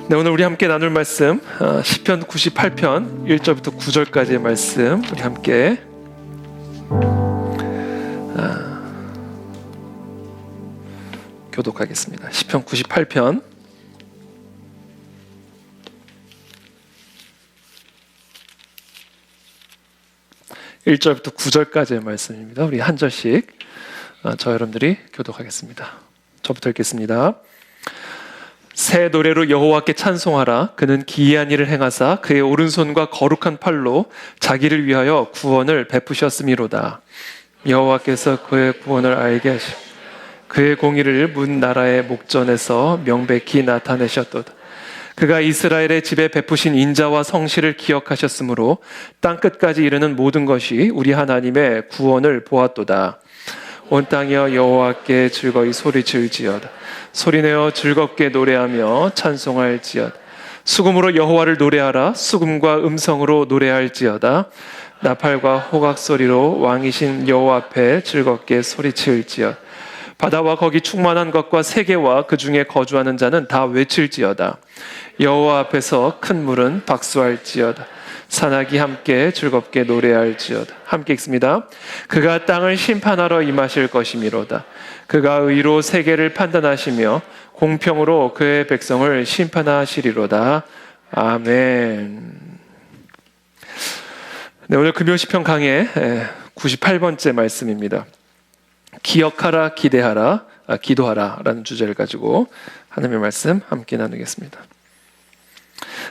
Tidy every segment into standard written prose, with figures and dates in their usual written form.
네, 오늘 우리 함께 나눌 말씀 시편 98편 1절부터 9절까지의 말씀 우리 함께 교독하겠습니다. 시편 98편 1절부터 9절까지의 말씀입니다. 우리 한 절씩 저 여러분들이 교독하겠습니다. 저부터 읽겠습니다. 새 노래로 여호와께 찬송하라. 그는 기이한 일을 행하사 그의 오른손과 거룩한 팔로 자기를 위하여 구원을 베푸셨음이로다. 여호와께서 그의 구원을 알게 하시고 그의 공의를 문 나라의 목전에서 명백히 나타내셨도다. 그가 이스라엘의 집에 베푸신 인자와 성실을 기억하셨으므로 땅끝까지 이르는 모든 것이 우리 하나님의 구원을 보았도다. 온 땅이여 여호와께 즐거이 소리질지어다. 소리내어 즐겁게 노래하며 찬송할지어다. 수금으로 여호와를 노래하라. 수금과 음성으로 노래할지어다. 나팔과 호각 소리로 왕이신 여호와 앞에 즐겁게 소리칠지어다. 바다와 거기 충만한 것과 세계와 그 중에 거주하는 자는 다 외칠지어다. 여호와 앞에서 큰 물은 박수할지어다. 산악이 함께 즐겁게 노래할지어다. 함께 읽습니다. 그가 땅을 심판하러 임하실 것이미로다. 그가 의로 세계를 판단하시며 공평으로 그의 백성을 심판하시리로다. 아멘. 네, 오늘 금요시편 강의 98번째 말씀입니다. 기억하라, 기대하라, 기도하라 라는 주제를 가지고 하나님의 말씀 함께 나누겠습니다.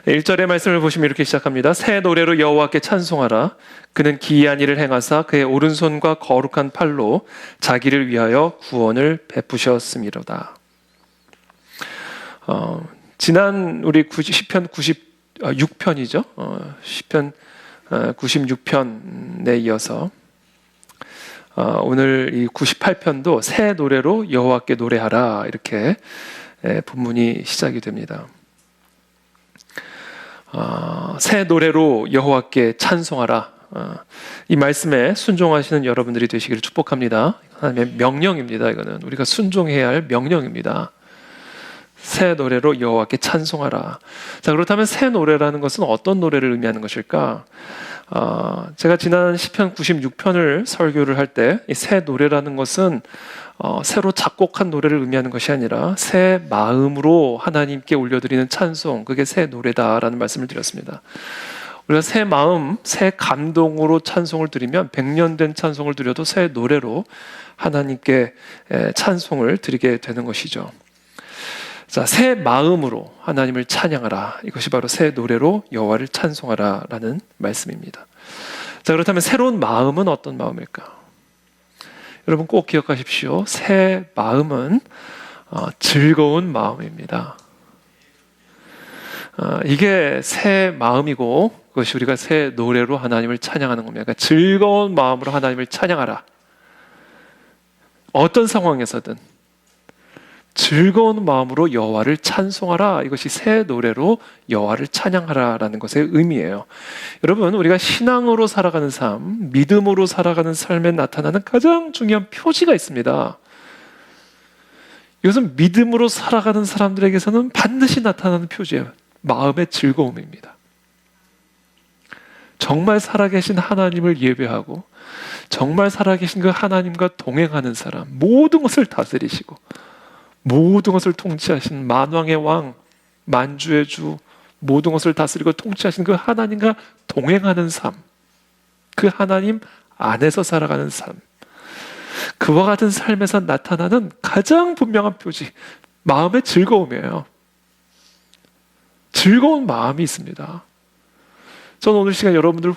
1절의 말씀을 보시면 이렇게 시작합니다. 새 노래로 여호와께 찬송하라. 그는 기이한 일을 행하사 그의 오른손과 거룩한 팔로 자기를 위하여 구원을 베푸셨음이로다. 지난 우리 시편 96편이죠. 시편 96편에 이어서 오늘 이 98편도 새 노래로 여호와께 노래하라 이렇게 본문이 시작이 됩니다. 새 노래로 여호와께 찬송하라. 이 말씀에 순종하시는 여러분들이 되시기를 축복합니다. 하나님의 명령입니다. 이거는 우리가 순종해야 할 명령입니다. 새 노래로 여호와께 찬송하라. 자, 그렇다면 새 노래라는 것은 어떤 노래를 의미하는 것일까? 제가 지난 시편 96편을 설교를 할 때 이 새 노래라는 것은 새로 작곡한 노래를 의미하는 것이 아니라 새 마음으로 하나님께 올려드리는 찬송, 그게 새 노래다라는 말씀을 드렸습니다. 우리가 새 마음, 새 감동으로 찬송을 드리면 100년 된 찬송을 드려도 새 노래로 하나님께 찬송을 드리게 되는 것이죠. 자, 새 마음으로 하나님을 찬양하라. 이것이 바로 새 노래로 여호와를 찬송하라라는 말씀입니다. 자, 그렇다면 새로운 마음은 어떤 마음일까? 여러분 꼭 기억하십시오. 새 마음은 즐거운 마음입니다. 이게 새 마음이고 그것이 우리가 새 노래로 하나님을 찬양하는 겁니다. 그러니까 즐거운 마음으로 하나님을 찬양하라. 어떤 상황에서든 즐거운 마음으로 여호와를 찬송하라. 이것이 새 노래로 여호와를 찬양하라라는 것의 의미예요. 여러분, 우리가 신앙으로 살아가는 삶, 믿음으로 살아가는 삶에 나타나는 가장 중요한 표지가 있습니다. 이것은 믿음으로 살아가는 사람들에게서는 반드시 나타나는 표지예요. 마음의 즐거움입니다. 정말 살아계신 하나님을 예배하고 정말 살아계신 그 하나님과 동행하는 사람, 모든 것을 다스리시고 모든 것을 통치하신 만왕의 왕, 만주의 주, 모든 것을 다스리고 통치하신 그 하나님과 동행하는 삶, 그 하나님 안에서 살아가는 삶, 그와 같은 삶에서 나타나는 가장 분명한 표지, 마음의 즐거움이에요. 즐거운 마음이 있습니다. 저는 오늘 시간 여러분들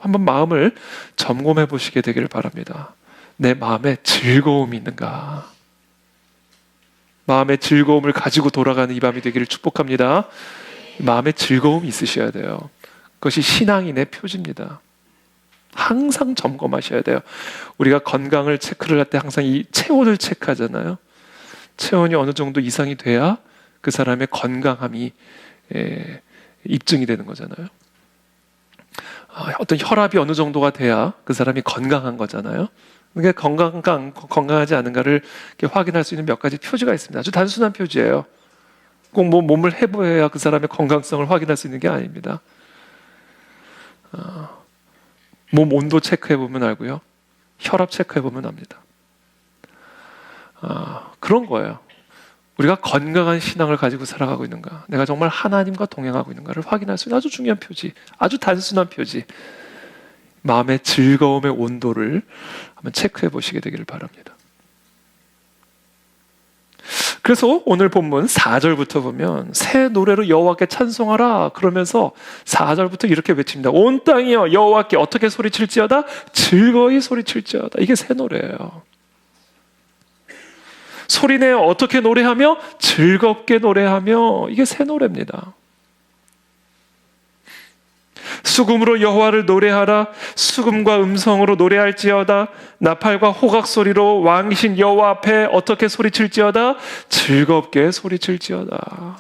한번 마음을 점검해 보시게 되기를 바랍니다. 내 마음에 즐거움이 있는가? 마음의 즐거움을 가지고 돌아가는 이 밤이 되기를 축복합니다. 마음의 즐거움이 있으셔야 돼요. 그것이 신앙인의 표지입니다. 항상 점검하셔야 돼요. 우리가 건강을 체크를 할 때 항상 이 체온을 체크하잖아요. 체온이 어느 정도 이상이 돼야 그 사람의 건강함이 입증이 되는 거잖아요. 어떤 혈압이 어느 정도가 돼야 그 사람이 건강한 거잖아요. 그러니까 건강하지 않은가를 확인할 수 있는 몇 가지 표지가 있습니다. 아주 단순한 표지예요. 꼭 뭐 몸을 해보여야 그 사람의 건강성을 확인할 수 있는 게 아닙니다. 몸 온도 체크해 보면 알고요. 혈압 체크해 보면 압니다. 그런 거예요. 우리가 건강한 신앙을 가지고 살아가고 있는가, 내가 정말 하나님과 동행하고 있는가를 확인할 수 있는 아주 중요한 표지, 아주 단순한 표지, 마음의 즐거움의 온도를 한번 체크해 보시게 되기를 바랍니다. 그래서 오늘 본문 4절부터 보면 새 노래로 여호와께 찬송하라 그러면서 4절부터 이렇게 외칩니다. 온 땅이여 여호와께 어떻게 소리칠지어다, 즐거이 소리칠지어다. 이게 새 노래예요. 소리내어 어떻게 노래하며, 즐겁게 노래하며. 이게 새 노래입니다. 수금으로 여호와를 노래하라. 수금과 음성으로 노래할지어다. 나팔과 호각 소리로 왕이신 여호와 앞에 어떻게 소리칠지어다, 즐겁게 소리칠지어다.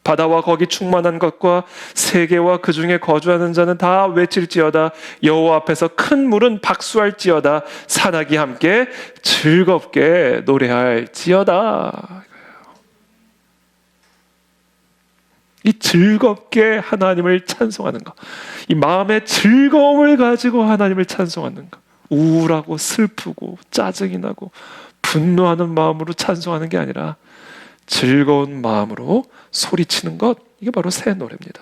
바다와 거기 충만한 것과 세계와 그 중에 거주하는 자는 다 외칠지어다. 여호와 앞에서 큰 물은 박수할지어다. 산악이 함께 즐겁게 노래할지어다. 이 즐겁게 하나님을 찬송하는 것, 이 마음의 즐거움을 가지고 하나님을 찬송하는 것, 우울하고 슬프고 짜증이 나고 분노하는 마음으로 찬송하는 게 아니라 즐거운 마음으로 소리치는 것, 이게 바로 새 노래입니다.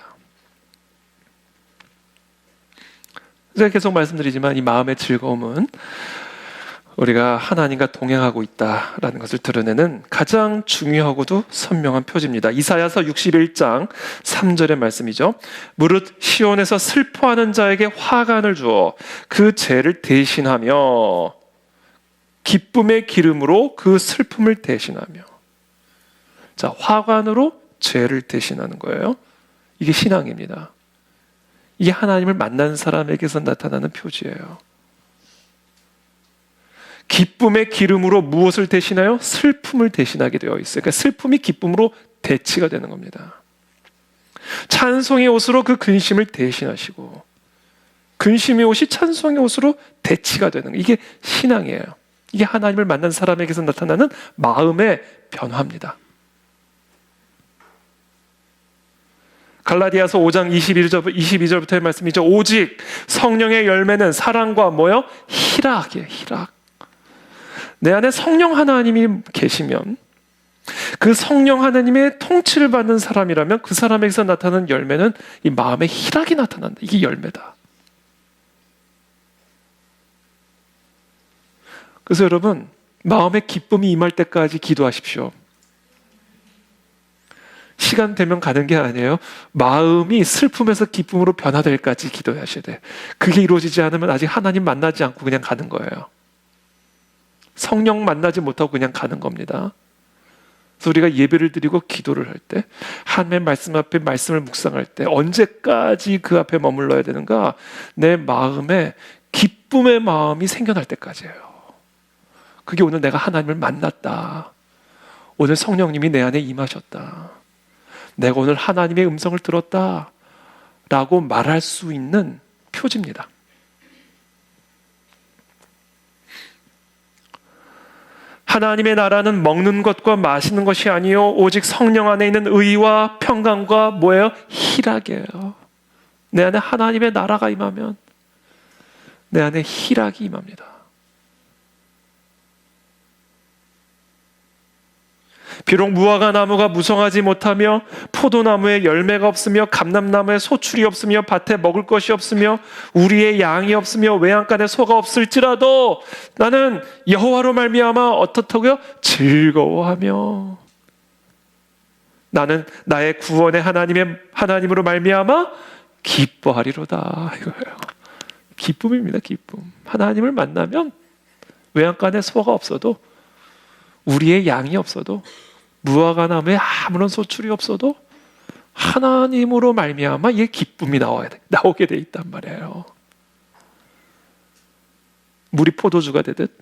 제가 계속 말씀드리지만 이 마음의 즐거움은 우리가 하나님과 동행하고 있다라는 것을 드러내는 가장 중요하고도 선명한 표지입니다. 이사야서 61장 3절의 말씀이죠. 무릇 시온에서 슬퍼하는 자에게 화관을 주어 그 죄를 대신하며 기쁨의 기름으로 그 슬픔을 대신하며. 자, 화관으로 죄를 대신하는 거예요. 이게 신앙입니다. 이게 하나님을 만난 사람에게서 나타나는 표지예요. 기쁨의 기름으로 무엇을 대신하여? 슬픔을 대신하게 되어 있어요. 그러니까 슬픔이 기쁨으로 대치가 되는 겁니다. 찬송의 옷으로 그 근심을 대신하시고, 근심의 옷이 찬송의 옷으로 대치가 되는 거예요. 이게 신앙이에요. 이게 하나님을 만난 사람에게서 나타나는 마음의 변화입니다. 갈라디아서 5장 22절부터의 말씀이죠. 오직 성령의 열매는 사랑과 뭐요? 희락이에요. 희락. 내 안에 성령 하나님이 계시면, 그 성령 하나님의 통치를 받는 사람이라면 그 사람에게서 나타나는 열매는 이 마음의 희락이 나타난다. 이게 열매다. 그래서 여러분, 마음의 기쁨이 임할 때까지 기도하십시오. 시간 되면 가는 게 아니에요. 마음이 슬픔에서 기쁨으로 변화될까지 기도하셔야 돼. 그게 이루어지지 않으면 아직 하나님 만나지 않고 그냥 가는 거예요. 성령 만나지 못하고 그냥 가는 겁니다. 그래서 우리가 예배를 드리고 기도를 할 때, 하나님의 말씀 앞에 말씀을 묵상할 때 언제까지 그 앞에 머물러야 되는가? 내 마음에 기쁨의 마음이 생겨날 때까지예요. 그게 오늘 내가 하나님을 만났다, 오늘 성령님이 내 안에 임하셨다, 내가 오늘 하나님의 음성을 들었다 라고 말할 수 있는 표지입니다. 하나님의 나라는 먹는 것과 마시는 것이 아니요 오직 성령 안에 있는 의와 평강과 뭐예요? 희락이에요. 내 안에 하나님의 나라가 임하면 내 안에 희락이 임합니다. 비록 무화과 나무가 무성하지 못하며 포도나무에 열매가 없으며 감람나무에 소출이 없으며 밭에 먹을 것이 없으며 우리의 양이 없으며 외양간에 소가 없을지라도 나는 여호와로 말미암아 어떻다고요? 즐거워하며 나는 나의 구원의 하나님으로 말미암아 기뻐하리로다. 이거예요. 기쁨입니다. 기쁨. 하나님을 만나면 외양간에 소가 없어도, 우리의 양이 없어도, 무화과 나무에 아무런 소출이 없어도 하나님으로 말미암아 이게 기쁨이 나오게 돼 있단 말이에요. 물이 포도주가 되듯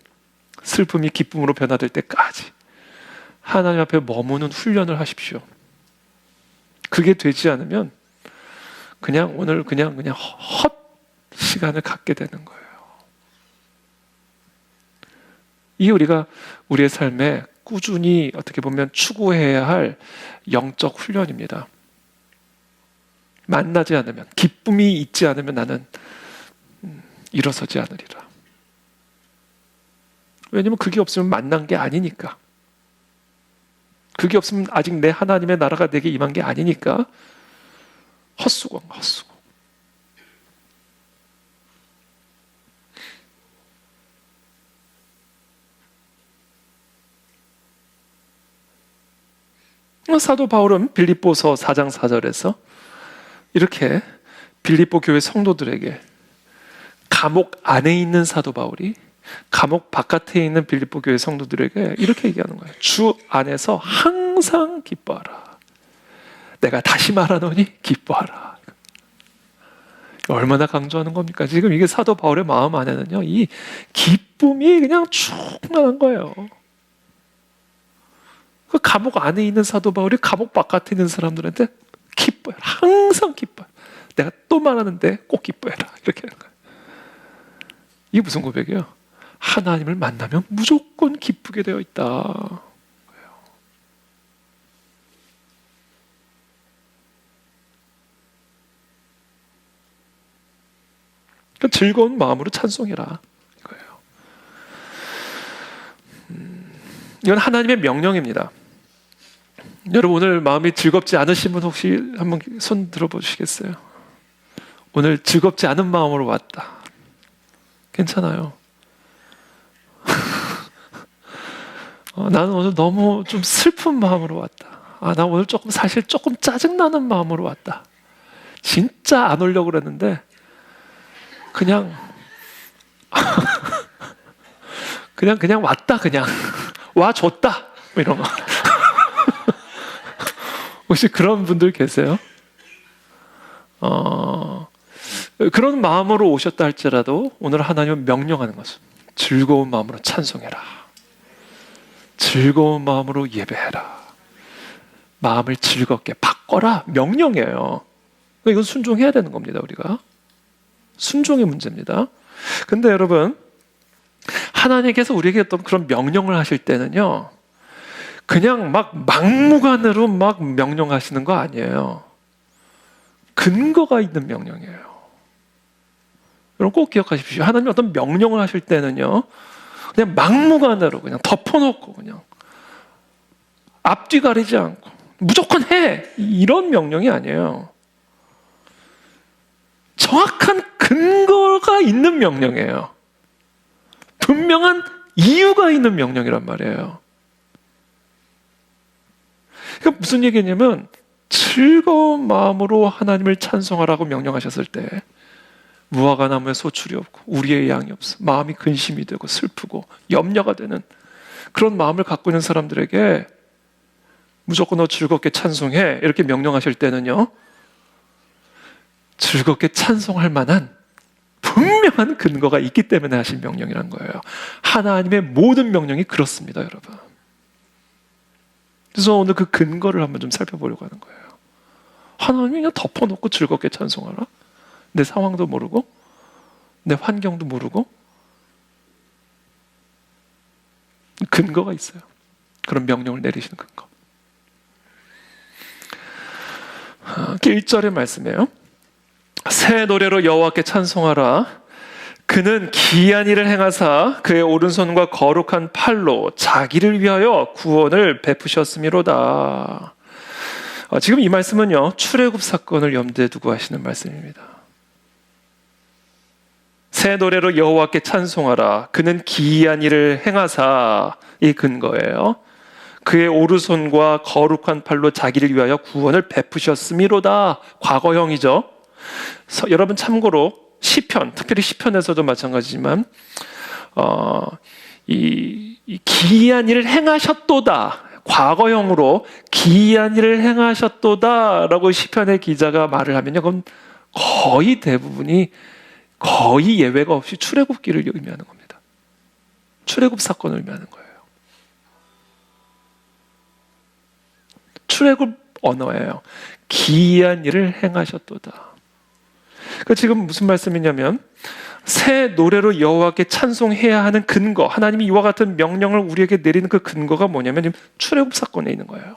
슬픔이 기쁨으로 변화될 때까지 하나님 앞에 머무는 훈련을 하십시오. 그게 되지 않으면 그냥 오늘 그냥 헛 시간을 갖게 되는 거예요. 이게 우리가 우리의 삶에 꾸준히 어떻게 보면 추구해야 할 영적 훈련입니다. 만나지 않으면, 기쁨이 있지 않으면 나는 일어서지 않으리라. 왜냐면 그게 없으면 만난 게 아니니까. 그게 없으면 아직 내 하나님의 나라가 내게 임한 게 아니니까 헛수고. 사도 바울은 빌립보서 4장 4절에서 이렇게 빌립보 교회 성도들에게, 감옥 안에 있는 사도 바울이 감옥 바깥에 있는 빌립보 교회 성도들에게 이렇게 얘기하는 거예요. 주 안에서 항상 기뻐하라. 내가 다시 말하노니 기뻐하라. 얼마나 강조하는 겁니까? 지금 이게 사도 바울의 마음 안에는요, 이 기쁨이 그냥 충만한 거예요. 그 감옥 안에 있는 사도 바울이 감옥 바깥에 있는 사람들한테 기뻐해라. 항상 기뻐해. 내가 또 말하는데 꼭 기뻐해라. 이렇게 하는 거예요. 이게 무슨 고백이에요? 하나님을 만나면 무조건 기쁘게 되어 있다. 그러니까 즐거운 마음으로 찬송해라. 이거예요. 이건 하나님의 명령입니다. 여러분, 오늘 마음이 즐겁지 않으신 분 혹시 한번 손 들어보시겠어요? 오늘 즐겁지 않은 마음으로 왔다. 괜찮아요. 나는 오늘 너무 좀 슬픈 마음으로 왔다. 나 오늘 사실 조금 짜증나는 마음으로 왔다. 진짜 안 오려고 그랬는데 그냥 왔다. 그냥 와줬다. 이런 거. 혹시 그런 분들 계세요? 그런 마음으로 오셨다 할지라도 오늘 하나님은 명령하는 것은 즐거운 마음으로 찬송해라. 즐거운 마음으로 예배해라. 마음을 즐겁게 바꿔라. 명령이에요. 이건 순종해야 되는 겁니다. 우리가 순종의 문제입니다. 근데 여러분, 하나님께서 우리에게 어떤 그런 명령을 하실 때는요, 그냥 막무가내로 명령하시는 거 아니에요. 근거가 있는 명령이에요. 여러분 꼭 기억하십시오. 하나님 어떤 명령을 하실 때는요, 그냥 막무가내로 그냥 덮어놓고 그냥 앞뒤 가리지 않고 무조건 해, 이런 명령이 아니에요. 정확한 근거가 있는 명령이에요. 분명한 이유가 있는 명령이란 말이에요. 그러니까 무슨 얘기냐면, 즐거운 마음으로 하나님을 찬송하라고 명령하셨을 때 무화과 나무에 소출이 없고 우리의 양이 없어 마음이 근심이 되고 슬프고 염려가 되는 그런 마음을 갖고 있는 사람들에게 무조건 너 즐겁게 찬송해, 이렇게 명령하실 때는요, 즐겁게 찬송할 만한 분명한 근거가 있기 때문에 하신 명령이란 거예요. 하나님의 모든 명령이 그렇습니다, 여러분. 그래서 오늘 그 근거를 한번 좀 살펴보려고 하는 거예요. 하나님이 그냥 덮어놓고 즐겁게 찬송하라? 내 상황도 모르고 내 환경도 모르고 근거가 있어요. 그런 명령을 내리시는 근거. 1절의 말씀이에요. 새 노래로 여호와께 찬송하라. 그는 기이한 일을 행하사 그의 오른손과 거룩한 팔로 자기를 위하여 구원을 베푸셨음이로다. 지금 이 말씀은요, 출애굽 사건을 염두에 두고 하시는 말씀입니다. 새 노래로 여호와께 찬송하라. 그는 기이한 일을 행하사, 이 근거예요. 그의 오른손과 거룩한 팔로 자기를 위하여 구원을 베푸셨음이로다. 과거형이죠. 여러분 참고로 시편, 특별히 시편에서도 마찬가지지만 이 기이한 일을 행하셨도다, 과거형으로 기이한 일을 행하셨도다라고 시편의 기자가 말을 하면요, 그건 거의 대부분이, 거의 예외가 없이 출애굽기를 의미하는 겁니다. 출애굽 사건을 의미하는 거예요. 출애굽 언어예요. 기이한 일을 행하셨도다. 그 지금 무슨 말씀이냐면, 새 노래로 여호와께 찬송해야 하는 근거, 하나님이 이와 같은 명령을 우리에게 내리는 그 근거가 뭐냐면 출애굽 사건에 있는 거예요.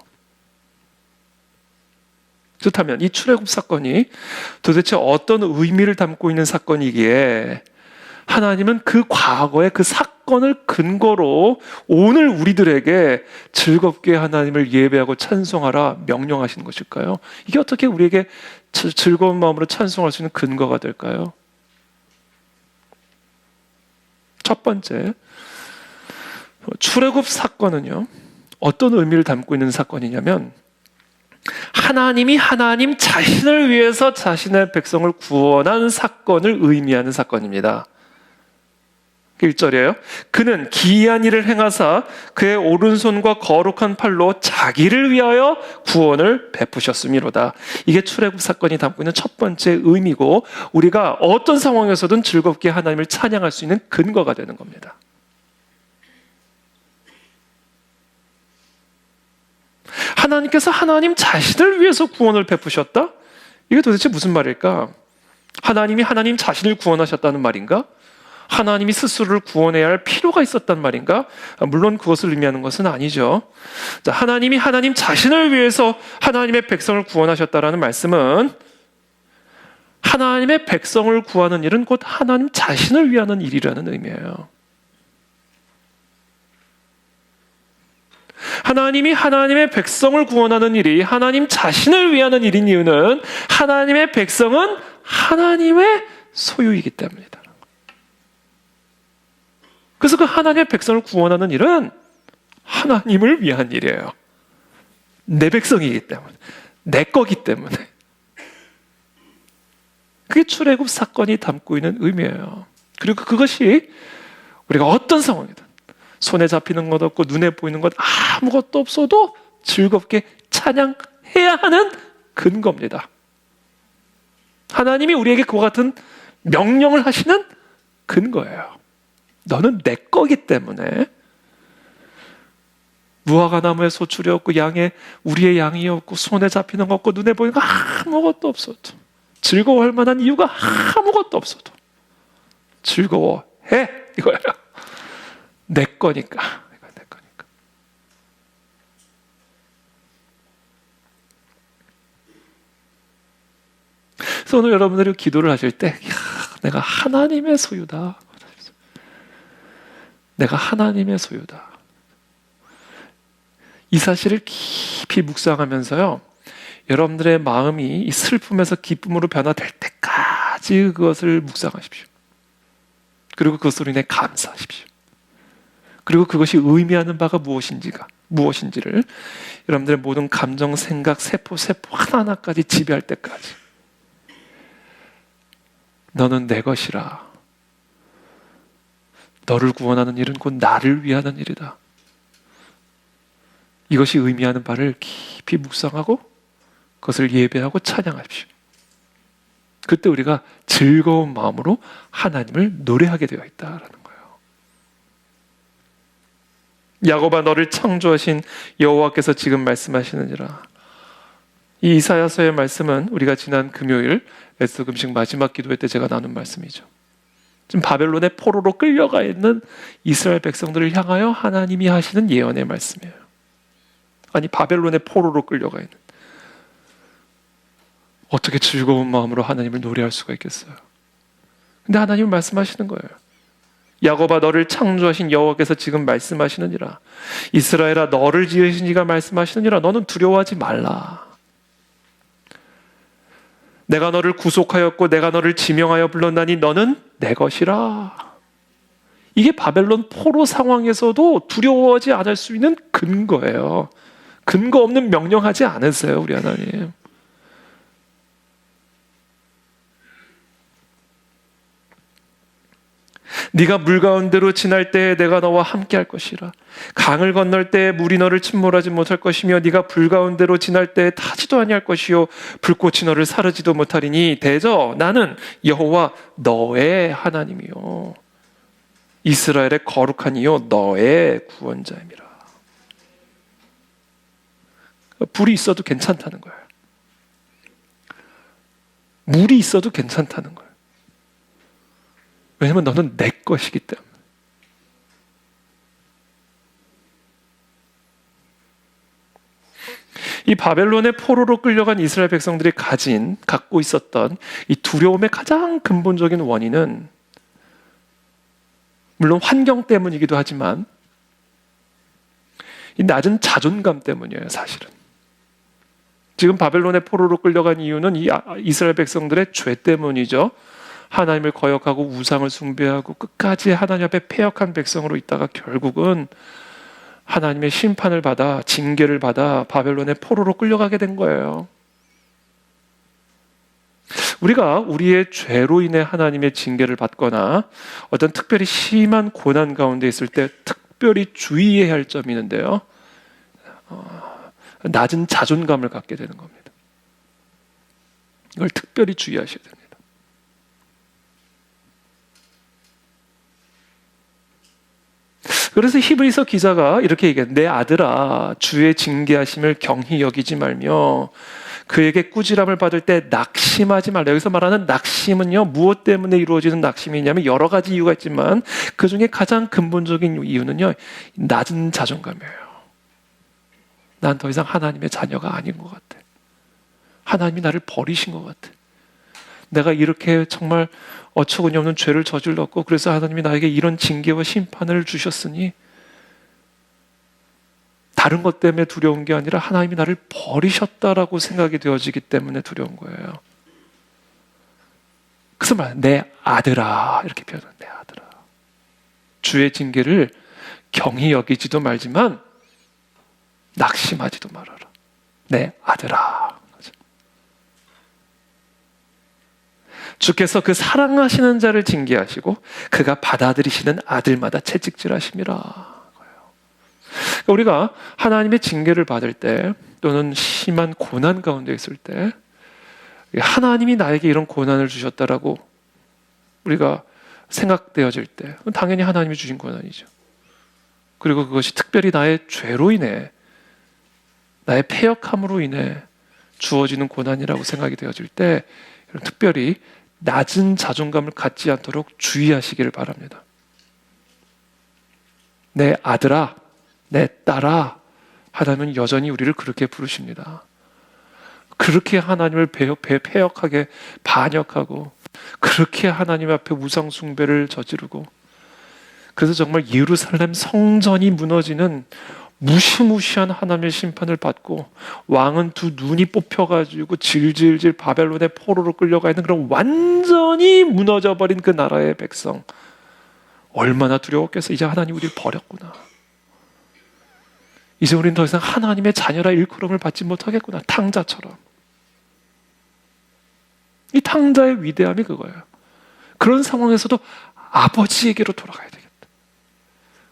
그렇다면 이 출애굽 사건이 도대체 어떤 의미를 담고 있는 사건이기에 하나님은 그 과거의 그 사건을 근거로 오늘 우리들에게 즐겁게 하나님을 예배하고 찬송하라 명령하시는 것일까요? 이게 어떻게 우리에게 즐거운 마음으로 찬송할 수 있는 근거가 될까요? 첫 번째, 출애굽 사건은요, 어떤 의미를 담고 있는 사건이냐면 하나님이 하나님 자신을 위해서 자신의 백성을 구원한 사건을 의미하는 사건입니다. 1절이에요. 그는 기이한 일을 행하사 그의 오른손과 거룩한 팔로 자기를 위하여 구원을 베푸셨음이로다. 이게 출애굽 사건이 담고 있는 첫 번째 의미고 우리가 어떤 상황에서든 즐겁게 하나님을 찬양할 수 있는 근거가 되는 겁니다. 하나님께서 하나님 자신을 위해서 구원을 베푸셨다? 이게 도대체 무슨 말일까? 하나님이 하나님 자신을 구원하셨다는 말인가? 하나님이 스스로를 구원해야 할 필요가 있었단 말인가? 물론 그것을 의미하는 것은 아니죠. 자, 하나님이 하나님 자신을 위해서 하나님의 백성을 구원하셨다라는 말씀은 하나님의 백성을 구하는 일은 곧 하나님 자신을 위하는 일이라는 의미예요. 하나님이 하나님의 백성을 구원하는 일이 하나님 자신을 위하는 일인 이유는 하나님의 백성은 하나님의 소유이기 때문이다. 그래서 그 하나님의 백성을 구원하는 일은 하나님을 위한 일이에요. 내 백성이기 때문에, 내 거기 때문에. 그게 출애굽 사건이 담고 있는 의미예요. 그리고 그것이 우리가 어떤 상황이든 손에 잡히는 것 없고 눈에 보이는 것 아무것도 없어도 즐겁게 찬양해야 하는 근거입니다. 하나님이 우리에게 그와 같은 명령을 하시는 근거예요. 너는 내 거기 때문에 무화과 나무에 소출이 없고 우리의 양이 없고 손에 잡히는 것 없고 눈에 보이는 거 아무것도 없어도 즐거워할 만한 이유가 아무것도 없어도 즐거워해 이거예요. 내 거니까. 이거 내 거니까. 그래서 오늘 여러분들이 기도를 하실 때 내가 하나님의 소유다. 내가 하나님의 소유다. 이 사실을 깊이 묵상하면서요, 여러분들의 마음이 이 슬픔에서 기쁨으로 변화될 때까지 그것을 묵상하십시오. 그리고 그것으로 인해 감사하십시오. 그리고 그것이 의미하는 바가 무엇인지를 여러분들의 모든 감정, 생각, 세포 하나하나까지 지배할 때까지 너는 내 것이라. 너를 구원하는 일은 곧 나를 위하는 일이다. 이것이 의미하는 바를 깊이 묵상하고 그것을 예배하고 찬양하십시오. 그때 우리가 즐거운 마음으로 하나님을 노래하게 되어 있다라는 거예요. 야곱아 너를 창조하신 여호와께서 지금 말씀하시느니라. 이 이사야서의 말씀은 우리가 지난 금요일 에스더 금식 마지막 기도회 때 제가 나눈 말씀이죠. 지금 바벨론의 포로로 끌려가 있는 이스라엘 백성들을 향하여 하나님이 하시는 예언의 말씀이에요. 아니 바벨론의 포로로 끌려가 있는, 어떻게 즐거운 마음으로 하나님을 노래할 수가 있겠어요? 근데 하나님은 말씀하시는 거예요. 야곱아 너를 창조하신 여호와께서 지금 말씀하시느니라. 이스라엘아 너를 지으신 이가 말씀하시느니라. 너는 두려워하지 말라. 내가 너를 구속하였고 내가 너를 지명하여 불렀나니 너는 내 것이라. 이게 바벨론 포로 상황에서도 두려워하지 않을 수 있는 근거예요. 근거 없는 명령하지 않으세요, 우리 하나님. 네가 물 가운데로 지날 때에 내가 너와 함께 할 것이라. 강을 건널 때에 물이 너를 침몰하지 못할 것이며 네가 불 가운데로 지날 때에 타지도 아니할 것이요 불꽃이 너를 사르지도 못하리니 대저 나는 여호와 너의 하나님이요 이스라엘의 거룩한 이요 너의 구원자임이라. 불이 있어도 괜찮다는 거예요. 물이 있어도 괜찮다는 거예요. 왜냐면 너는 내 것이기 때문에. 이 바벨론의 포로로 끌려간 이스라엘 백성들이 갖고 있었던 이 두려움의 가장 근본적인 원인은 물론 환경 때문이기도 하지만 이 낮은 자존감 때문이에요, 사실은. 지금 바벨론의 포로로 끌려간 이유는 이 이스라엘 백성들의 죄 때문이죠. 하나님을 거역하고 우상을 숭배하고 끝까지 하나님 앞에 패역한 백성으로 있다가 결국은 하나님의 심판을 받아, 징계를 받아 바벨론의 포로로 끌려가게 된 거예요. 우리가 우리의 죄로 인해 하나님의 징계를 받거나 어떤 특별히 심한 고난 가운데 있을 때 특별히 주의해야 할 점이 있는데요. 낮은 자존감을 갖게 되는 겁니다. 이걸 특별히 주의하셔야 됩니다. 그래서 히브리서 기자가 이렇게 얘기해요. 내 아들아, 주의 징계하심을 경히 여기지 말며 그에게 꾸지람을 받을 때 낙심하지 말라. 여기서 말하는 낙심은요, 무엇 때문에 이루어지는 낙심이냐면 여러 가지 이유가 있지만 그 중에 가장 근본적인 이유는요, 낮은 자존감이에요. 난 더 이상 하나님의 자녀가 아닌 것 같아. 하나님이 나를 버리신 것 같아. 내가 이렇게 정말 어처구니 없는 죄를 저질렀고 그래서 하나님이 나에게 이런 징계와 심판을 주셨으니 다른 것 때문에 두려운 게 아니라 하나님이 나를 버리셨다라고 생각이 되어지기 때문에 두려운 거예요. 그래서 내 아들아 이렇게 표현해요. 내 아들아. 주의 징계를 경히 여기지도 말지만 낙심하지도 말아라. 내 아들아. 주께서 그 사랑하시는 자를 징계하시고 그가 받아들이시는 아들마다 채찍질하심이라. 그러니까 우리가 하나님의 징계를 받을 때 또는 심한 고난 가운데 있을 때 하나님이 나에게 이런 고난을 주셨다라고 우리가 생각되어질 때 당연히 하나님이 주신 고난이죠. 그리고 그것이 특별히 나의 죄로 인해 나의 패역함으로 인해 주어지는 고난이라고 생각이 되어질 때 특별히 낮은 자존감을 갖지 않도록 주의하시기를 바랍니다. 내 아들아, 내 딸아, 하나님은 여전히 우리를 그렇게 부르십니다. 그렇게 하나님을 패역하게 반역하고 그렇게 하나님 앞에 우상 숭배를 저지르고 그래서 정말 예루살렘 성전이 무너지는 무시무시한 하나님의 심판을 받고 왕은 두 눈이 뽑혀가지고 질질질 바벨론의 포로로 끌려가 있는 그런 완전히 무너져버린 그 나라의 백성 얼마나 두려웠겠어. 이제 하나님 우리를 버렸구나. 이제 우리는 더 이상 하나님의 자녀라 일컬음을 받지 못하겠구나. 탕자처럼. 이 탕자의 위대함이 그거예요. 그런 상황에서도 아버지에게로 돌아가야 되겠다.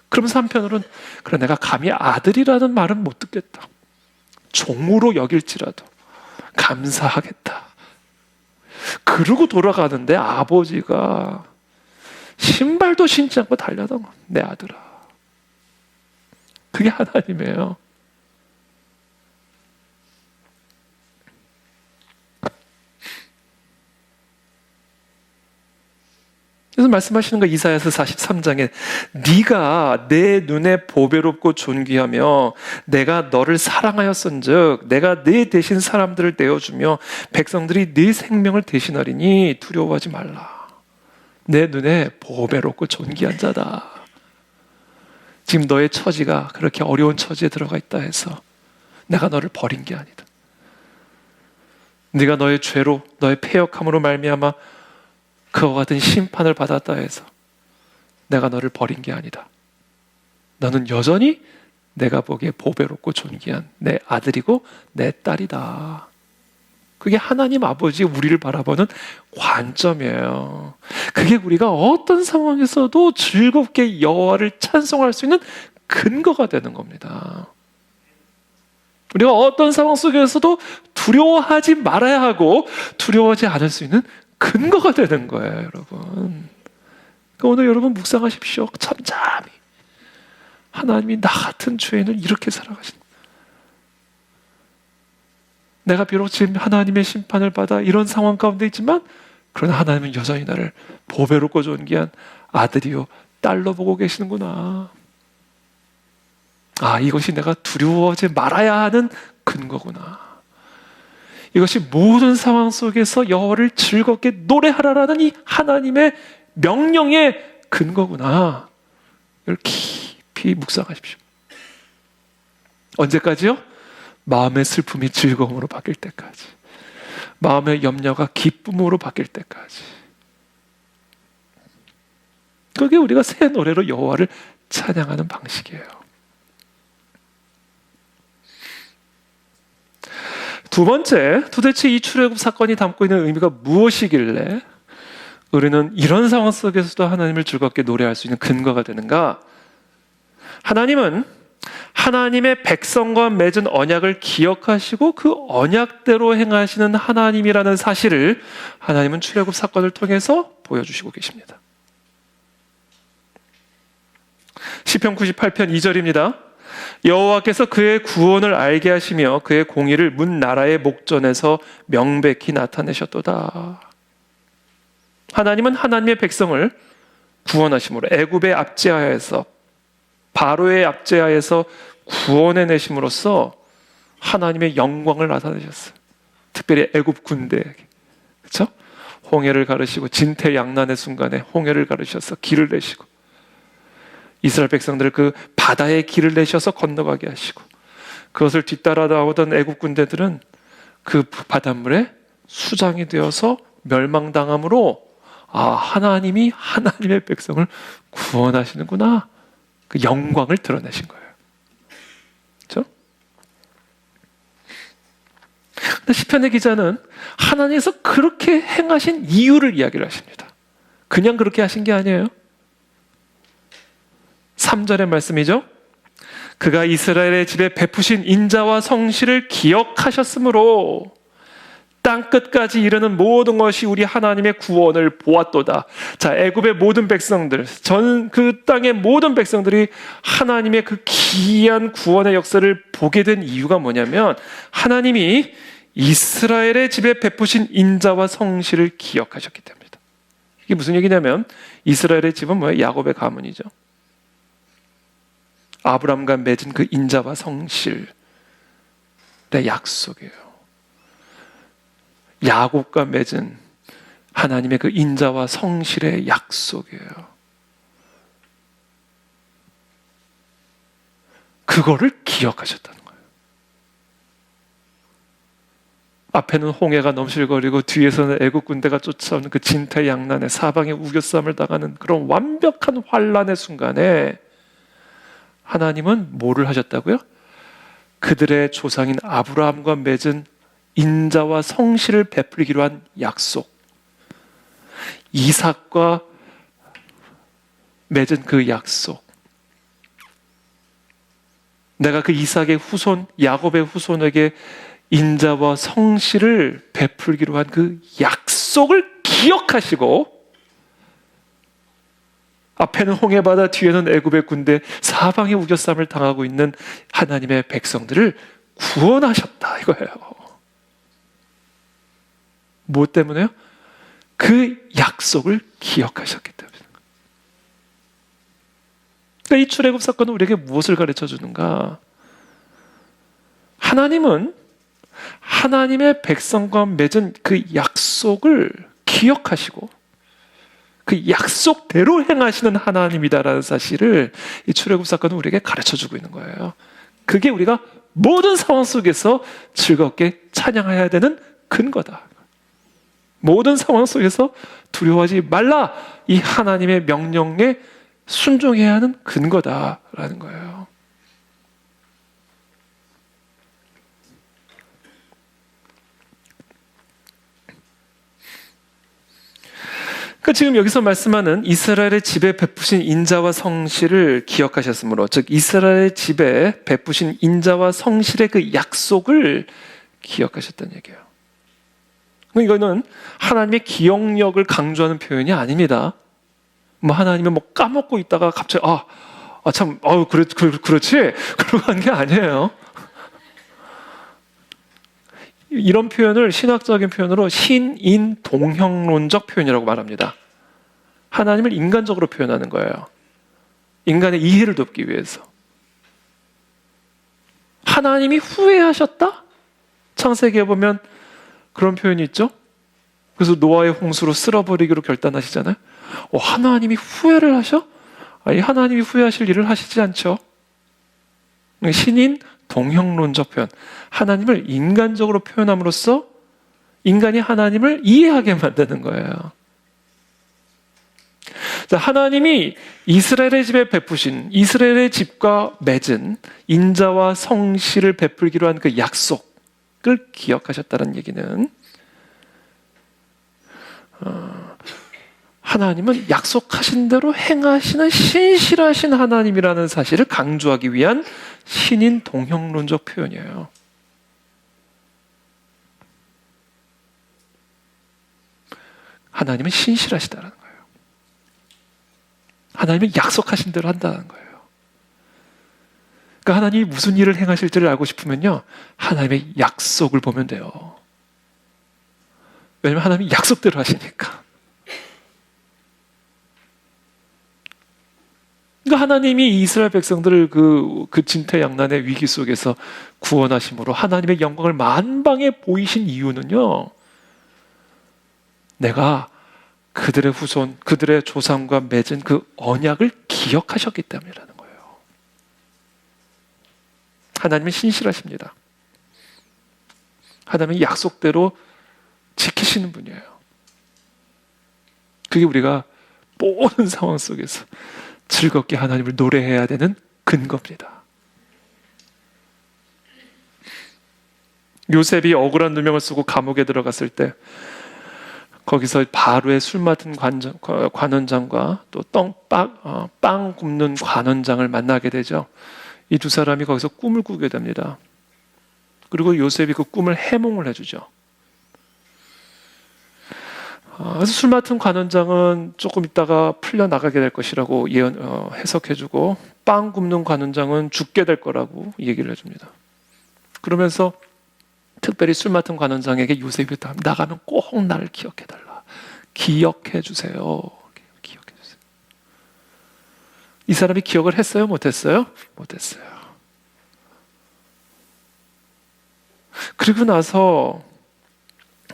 그러면서 한편으로는 그래 내가 감히 아들이라는 말은 못 듣겠다. 종으로 여길지라도 감사하겠다. 그러고 돌아가는데 아버지가 신발도 신지 않고 달려던 내 아들아. 그게 하나님이에요. 그래서 말씀하시는 거 이사야서 43장에 네가 내 눈에 보배롭고 존귀하며 내가 너를 사랑하였은즉 내가 네 대신 사람들을 내어주며 백성들이 네 생명을 대신하리니 두려워하지 말라. 내 눈에 보배롭고 존귀한 자다. 지금 너의 처지가 그렇게 어려운 처지에 들어가 있다 해서 내가 너를 버린 게 아니다. 네가 너의 죄로 너의 패역함으로 말미암아 그와 같은 심판을 받았다 해서 내가 너를 버린 게 아니다. 너는 여전히 내가 보기에 보배롭고 존귀한 내 아들이고 내 딸이다. 그게 하나님 아버지 우리를 바라보는 관점이에요. 그게 우리가 어떤 상황에서도 즐겁게 여호와를 찬송할 수 있는 근거가 되는 겁니다. 우리가 어떤 상황 속에서도 두려워하지 말아야 하고 두려워하지 않을 수 있는 근거가 되는 거예요, 여러분. 그러니까 오늘 여러분 묵상하십시오. 잠잠히. 하나님이 나 같은 죄인을 이렇게 살아가신다. 내가 비록 지금 하나님의 심판을 받아 이런 상황 가운데 있지만 그러나 하나님은 여전히 나를 보배로 꿔준 귀한 아들이요 딸로 보고 계시는구나. 아, 이것이 내가 두려워하지 말아야 하는 근거구나. 이것이 모든 상황 속에서 여호와를 즐겁게 노래하라라는 이 하나님의 명령의 근거구나. 이걸 깊이 묵상하십시오. 언제까지요? 마음의 슬픔이 즐거움으로 바뀔 때까지, 마음의 염려가 기쁨으로 바뀔 때까지. 그게 우리가 새 노래로 여호와를 찬양하는 방식이에요. 두 번째, 도대체 이 출애굽 사건이 담고 있는 의미가 무엇이길래 우리는 이런 상황 속에서도 하나님을 즐겁게 노래할 수 있는 근거가 되는가? 하나님은 하나님의 백성과 맺은 언약을 기억하시고 그 언약대로 행하시는 하나님이라는 사실을 하나님은 출애굽 사건을 통해서 보여주시고 계십니다. 시편 98편 2절입니다. 여호와께서 그의 구원을 알게 하시며 그의 공의를 문 나라의 목전에서 명백히 나타내셨도다. 하나님은 하나님의 백성을 구원하심으로 애굽의 압제하에서, 바로의 압제하에서 구원해내심으로써 하나님의 영광을 나타내셨어요. 특별히 애굽 군대에게, 그렇죠? 홍해를 가르시고 진퇴양난의 순간에 홍해를 가르셔서 길을 내시고 이스라엘 백성들을 그 바다에 길을 내셔서 건너가게 하시고, 그것을 뒤따라 나오던 애굽 군대들은 그 바닷물에 수장이 되어서 멸망당함으로 아, 하나님이 하나님의 백성을 구원하시는구나, 그 영광을 드러내신 거예요. 그렇죠? 근데 시편의 기자는 하나님께서 그렇게 행하신 이유를 이야기를 하십니다. 그냥 그렇게 하신 게 아니에요. 3절의 말씀이죠. 그가 이스라엘의 집에 베푸신 인자와 성실을 기억하셨으므로 땅끝까지 이르는 모든 것이 우리 하나님의 구원을 보았도다. 자, 애굽의 모든 백성들, 전 그 땅의 모든 백성들이 하나님의 그 기이한 구원의 역사를 보게 된 이유가 뭐냐면 하나님이 이스라엘의 집에 베푸신 인자와 성실을 기억하셨기 때문이다. 이게 무슨 얘기냐면 이스라엘의 집은 뭐예요? 야곱의 가문이죠. 아브람과 맺은 그 인자와 성실의 약속이에요. 야곱과 맺은 하나님의 그 인자와 성실의 약속이에요. 그거를 기억하셨다는 거예요. 앞에는 홍해가 넘실거리고 뒤에서는 애국 군대가 쫓아오는 그 진퇴양난의 사방에 우겨싸움을 당하는 그런 완벽한 환란의 순간에 하나님은 뭐를 하셨다고요? 그들의 조상인 아브라함과 맺은 인자와 성실을 베풀기로 한 약속, 이삭과 맺은 그 약속, 내가 그 이삭의 후손 야곱의 후손에게 인자와 성실을 베풀기로 한 그 약속을 기억하시고 앞에는 홍해바다, 뒤에는 애굽의 군대, 사방에 우겨싸움을 당하고 있는 하나님의 백성들을 구원하셨다 이거예요. 뭐 때문에요? 그 약속을 기억하셨기 때문에. 그러니까 이 출애굽 사건은 우리에게 무엇을 가르쳐 주는가? 하나님은 하나님의 백성과 맺은 그 약속을 기억하시고 그 약속대로 행하시는 하나님이다라는 사실을 이 출애굽 사건은 우리에게 가르쳐주고 있는 거예요. 그게 우리가 모든 상황 속에서 즐겁게 찬양해야 되는 근거다. 모든 상황 속에서 두려워하지 말라, 이 하나님의 명령에 순종해야 하는 근거다라는 거예요. 그러니까 지금 여기서 말씀하는 이스라엘의 집에 베푸신 인자와 성실을 기억하셨으므로, 즉 이스라엘의 집에 베푸신 인자와 성실의 그 약속을 기억하셨다는 얘기예요. 이거는 하나님의 기억력을 강조하는 표현이 아닙니다. 뭐 하나님은 뭐 까먹고 있다가 갑자기 그렇지 그러고 한 게 아니에요. 이런 표현을 신학적인 표현으로 신인동형론적 표현이라고 말합니다. 하나님을 인간적으로 표현하는 거예요. 인간의 이해를 돕기 위해서. 하나님이 후회하셨다? 창세기에 보면 그런 표현이 있죠. 그래서 노아의 홍수로 쓸어버리기로 결단하시잖아요. 하나님이 후회를 하셔? 아니, 하나님이 후회하실 일을 하시지 않죠. 신인 동형론적 표현. 하나님을 인간적으로 표현함으로써 인간이 하나님을 이해하게 만드는 거예요. 자, 하나님이 이스라엘의 집에 베푸신, 이스라엘의 집과 맺은 인자와 성실을 베풀기로 한 그 약속을 기억하셨다는 얘기는 하나님은 약속하신 대로 행하시는 신실하신 하나님이라는 사실을 강조하기 위한 신인 동형론적 표현이에요. 하나님은 신실하시다는 거예요. 하나님은 약속하신 대로 한다는 거예요. 그러니까 하나님이 무슨 일을 행하실지를 알고 싶으면요, 하나님의 약속을 보면 돼요. 왜냐하면 하나님이 약속대로 하시니까. 그러니까 하나님이 이스라엘 백성들을 그 진퇴양난의 위기 속에서 구원하심으로 하나님의 영광을 만방에 보이신 이유는요, 내가 그들의 후손, 그들의 조상과 맺은 그 언약을 기억하셨기 때문이라는 거예요. 하나님은 신실하십니다. 하나님은 약속대로 지키시는 분이에요. 그게 우리가 모든 상황 속에서 즐겁게 하나님을 노래해야 되는 근거입니다. 요셉이 억울한 누명을 쓰고 감옥에 들어갔을 때 거기서 바로의 술 맡은 관원장과 또 빵 굽는 관원장을 만나게 되죠. 이 두 사람이 거기서 꿈을 꾸게 됩니다. 그리고 요셉이 그 꿈을 해몽을 해주죠. 그래서 술 맡은 관원장은 조금 있다가 풀려나가게 될 것이라고 해석해주고, 빵 굽는 관원장은 죽게 될 거라고 얘기를 해줍니다. 그러면서 특별히 술 맡은 관원장에게 요셉이 나가면 꼭 나를 기억해달라. 기억해주세요. 기억해주세요. 이 사람이 기억을 했어요? 못했어요? 못했어요. 그리고 나서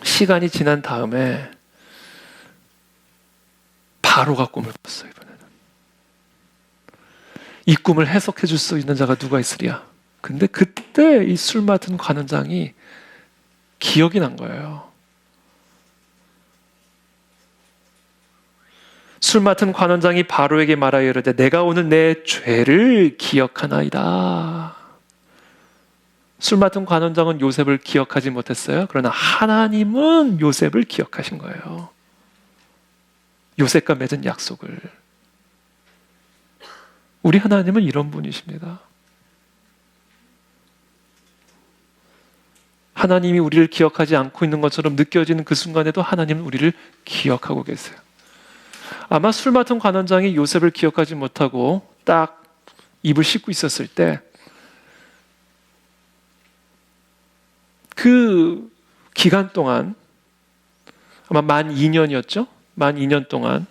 시간이 지난 다음에 바로가 꿈을 꿨어요. 이번에는 이 꿈을 해석해 줄 수 있는 자가 누가 있으랴. 근데 그때 이 술 맡은 관원장이 기억이 난 거예요. 술 맡은 관원장이 바로에게 말하여 이르되 내가 오늘 내 죄를 기억하나이다. 술 맡은 관원장은 요셉을 기억하지 못했어요. 그러나 하나님은 요셉을 기억하신 거예요. 요셉과 맺은 약속을. 우리 하나님은 이런 분이십니다. 하나님이 우리를 기억하지 않고 있는 것처럼 느껴지는 그 순간에도 하나님은 우리를 기억하고 계세요. 아마 술 맡은 관원장이 요셉을 기억하지 못하고 딱 입을 씻고 있었을 때 그 기간 동안 아마 만 2년이었죠? 만 2년 동안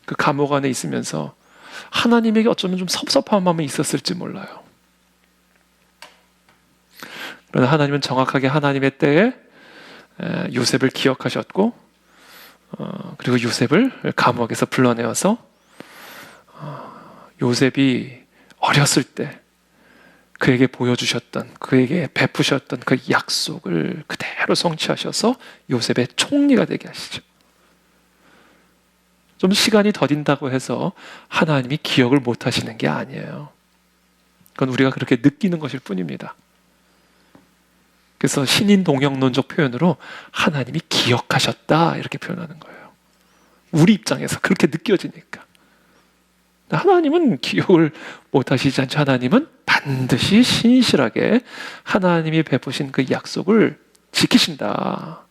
그 감옥 안에 있으면서 하나님에게 어쩌면 좀 섭섭한 마음이 있었을지 몰라요. 그러나 하나님은 정확하게 하나님의 때에 요셉을 기억하셨고, 그리고 요셉을 감옥에서 불러내어서 요셉이 어렸을 때 그에게 보여주셨던, 그에게 베푸셨던 그 약속을 그대로 성취하셔서 요셉의 총리가 되게 하시죠. 좀 시간이 더딘다고 해서 하나님이 기억을 못 하시는 게 아니에요. 그건 우리가 그렇게 느끼는 것일 뿐입니다. 그래서 신인동형론적 표현으로 하나님이 기억하셨다 이렇게 표현하는 거예요. 우리 입장에서 그렇게 느껴지니까. 하나님은 기억을 못 하시지 않죠. 하나님은 반드시 신실하게 하나님이 베푸신 그 약속을 지키신다.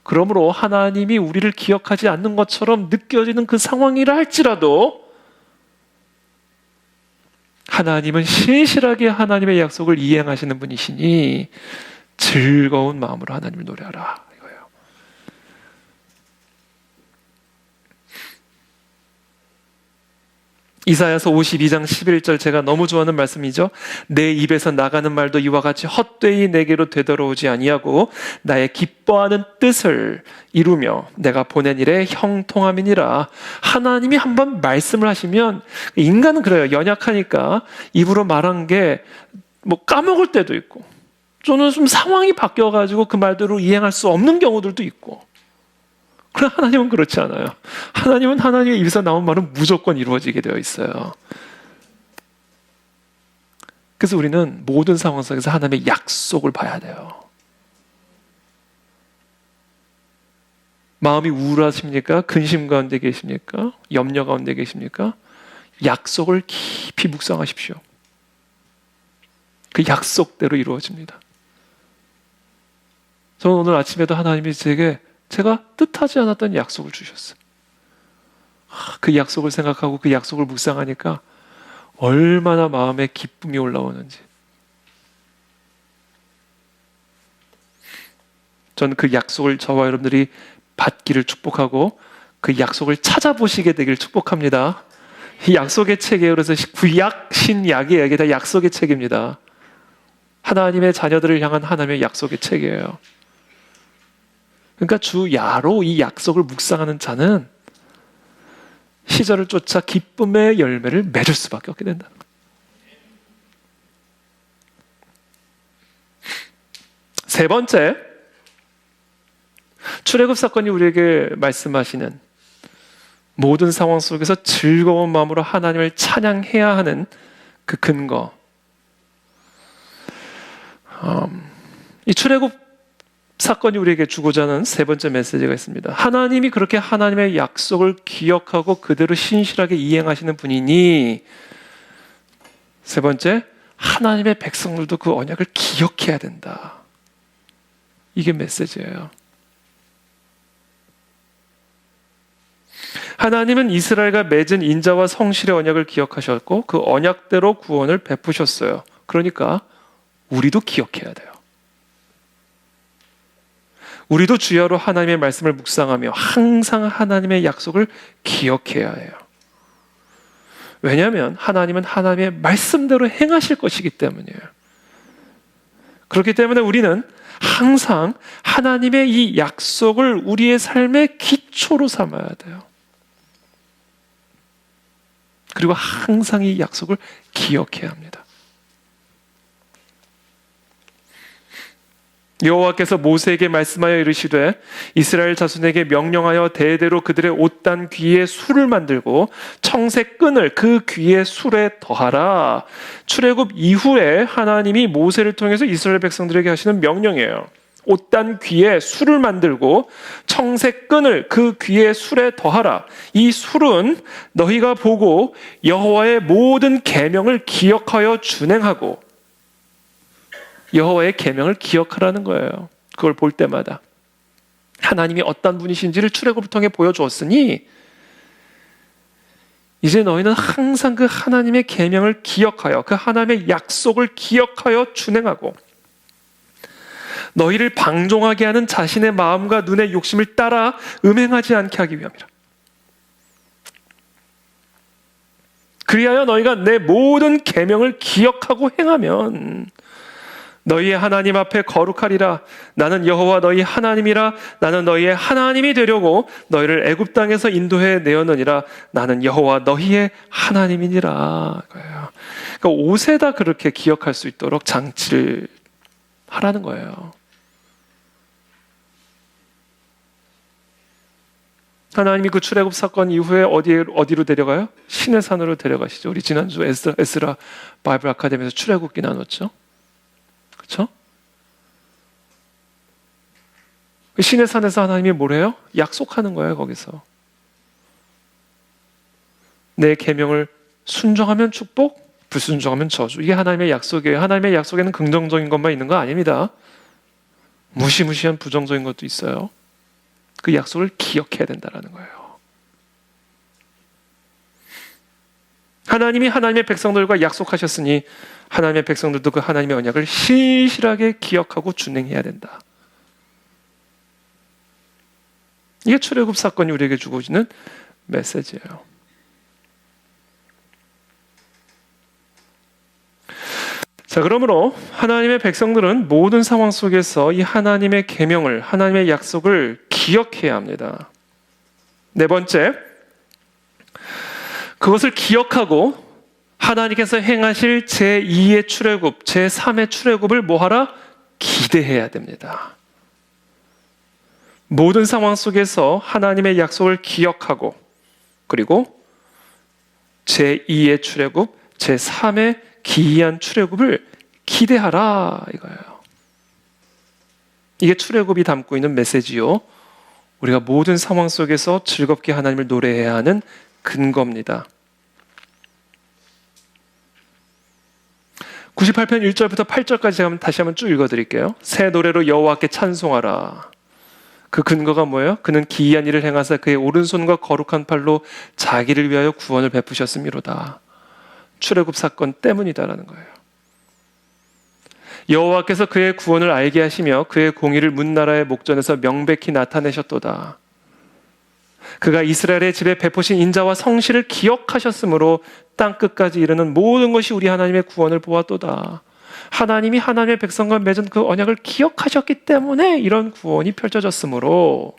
그러므로 하나님이 우리를 기억하지 않는 것처럼 느껴지는 그 상황이라 할지라도 하나님은 신실하게 하나님의 약속을 이행하시는 분이시니 즐거운 마음으로 하나님을 노래하라 이거예요. 이사야서 52장 11절 제가 너무 좋아하는 말씀이죠. 내 입에서 나가는 말도 이와 같이 헛되이 내게로 되돌아오지 아니하고 나의 기뻐하는 뜻을 이루며 내가 보낸 일에 형통함이니라. 하나님이 한번 말씀을 하시면, 인간은 그래요. 연약하니까 입으로 말한 게 뭐 까먹을 때도 있고, 또는 좀 상황이 바뀌어가지고 그 말대로 이행할 수 없는 경우들도 있고. 그러나 하나님은 그렇지 않아요. 하나님은 하나님의 입에서 나온 말은 무조건 이루어지게 되어 있어요. 그래서 우리는 모든 상황 속에서 하나님의 약속을 봐야 돼요. 마음이 우울하십니까? 근심 가운데 계십니까? 염려 가운데 계십니까? 약속을 깊이 묵상하십시오. 그 약속대로 이루어집니다. 저는 오늘 아침에도 하나님이 제가 뜻하지 않았던 약속을 주셨어요. 그 약속을 생각하고 그 약속을 묵상하니까 얼마나 마음에 기쁨이 올라오는지. 저는 그 약속을 저와 여러분들이 받기를 축복하고 그 약속을 찾아보시게 되길 축복합니다. 이 약속의 책이에요. 그래서 구약, 신약이에요. 이게 다 약속의 책입니다. 하나님의 자녀들을 향한 하나님의 약속의 책이에요. 그러니까 주 야로 이 약속을 묵상하는 자는 시절을 쫓아 기쁨의 열매를 맺을 수밖에 없게 된다. 세 번째, 출애굽 사건이 우리에게 말씀하시는 모든 상황 속에서 즐거운 마음으로 하나님을 찬양해야 하는 그 근거. 이 출애굽 사건이 우리에게 주고자 하는 세 번째 메시지가 있습니다. 하나님이 그렇게 하나님의 약속을 기억하고 그대로 신실하게 이행하시는 분이니, 세 번째, 하나님의 백성들도 그 언약을 기억해야 된다. 이게 메시지예요. 하나님은 이스라엘과 맺은 인자와 성실의 언약을 기억하셨고 그 언약대로 구원을 베푸셨어요. 그러니까 우리도 기억해야 돼요. 우리도 주야로 하나님의 말씀을 묵상하며 항상 하나님의 약속을 기억해야 해요. 왜냐하면 하나님은 하나님의 말씀대로 행하실 것이기 때문이에요. 그렇기 때문에 우리는 항상 하나님의 이 약속을 우리의 삶의 기초로 삼아야 돼요. 그리고 항상 이 약속을 기억해야 합니다. 여호와께서 모세에게 말씀하여 이르시되 이스라엘 자손에게 명령하여 대대로 그들의 옷단 귀에 술을 만들고 청색 끈을 그 귀에 술에 더하라. 출애굽 이후에 하나님이 모세를 통해서 이스라엘 백성들에게 하시는 명령이에요. 옷단 귀에 술을 만들고 청색 끈을 그 귀에 술에 더하라. 이 술은 너희가 보고 여호와의 모든 계명을 기억하여 준행하고, 여호와의 계명을 기억하라는 거예요. 그걸 볼 때마다 하나님이 어떤 분이신지를 출애굽을 통해 보여주었으니 이제 너희는 항상 그 하나님의 계명을 기억하여 그 하나님의 약속을 기억하여 준행하고 너희를 방종하게 하는 자신의 마음과 눈의 욕심을 따라 음행하지 않게 하기 위함이라. 그리하여 너희가 내 모든 계명을 기억하고 행하면 너희의 하나님 앞에 거룩하리라. 나는 여호와 너희 하나님이라. 나는 너희의 하나님이 되려고 너희를 애굽 땅에서 인도해 내었느니라. 나는 여호와 너희의 하나님이니라. 그러니까 옷에다 그렇게 기억할 수 있도록 장치를 하라는 거예요. 하나님이 그 출애굽 사건 이후에 어디로 데려가요? 신의 산으로 데려가시죠. 우리 지난주 에스라 바이블 아카데미에서 출애굽기 나눴죠. 그렇죠? 신의 산에서 하나님이 뭐래요? 약속하는 거예요. 거기서 내 계명을 순종하면 축복, 불순종하면 저주. 이게 하나님의 약속이에요. 하나님의 약속에는 긍정적인 것만 있는 거 아닙니다. 무시무시한 부정적인 것도 있어요. 그 약속을 기억해야 된다는 거예요. 하나님이 하나님의 백성들과 약속하셨으니 하나님의 백성들도 그 하나님의 언약을 신실하게 기억하고 준행해야 된다. 이게 출애굽 사건이 우리에게 주고 있는 메시지예요. 자, 그러므로 하나님의 백성들은 모든 상황 속에서 이 하나님의 계명을, 하나님의 약속을 기억해야 합니다. 네 번째, 그것을 기억하고 하나님께서 행하실 제2의 출애굽, 제3의 출애굽을 뭐하라? 기대해야 됩니다. 모든 상황 속에서 하나님의 약속을 기억하고 그리고 제2의 출애굽, 제3의 기이한 출애굽을 기대하라 이거예요. 이게 출애굽이 담고 있는 메시지요. 우리가 모든 상황 속에서 즐겁게 하나님을 노래해야 하는 근거입니다. 98편 1절부터 8절까지 다시 한번 쭉 읽어드릴게요. 새 노래로 여호와께 찬송하라. 그 근거가 뭐예요? 그는 기이한 일을 행하사 그의 오른손과 거룩한 팔로 자기를 위하여 구원을 베푸셨음이로다. 출애굽 사건 때문이다라는 거예요. 여호와께서 그의 구원을 알게 하시며 그의 공의를 문나라의 목전에서 명백히 나타내셨도다. 그가 이스라엘의 집에 베푸신 인자와 성실을 기억하셨으므로 땅끝까지 이르는 모든 것이 우리 하나님의 구원을 보았도다. 하나님이 하나님의 백성과 맺은 그 언약을 기억하셨기 때문에 이런 구원이 펼쳐졌으므로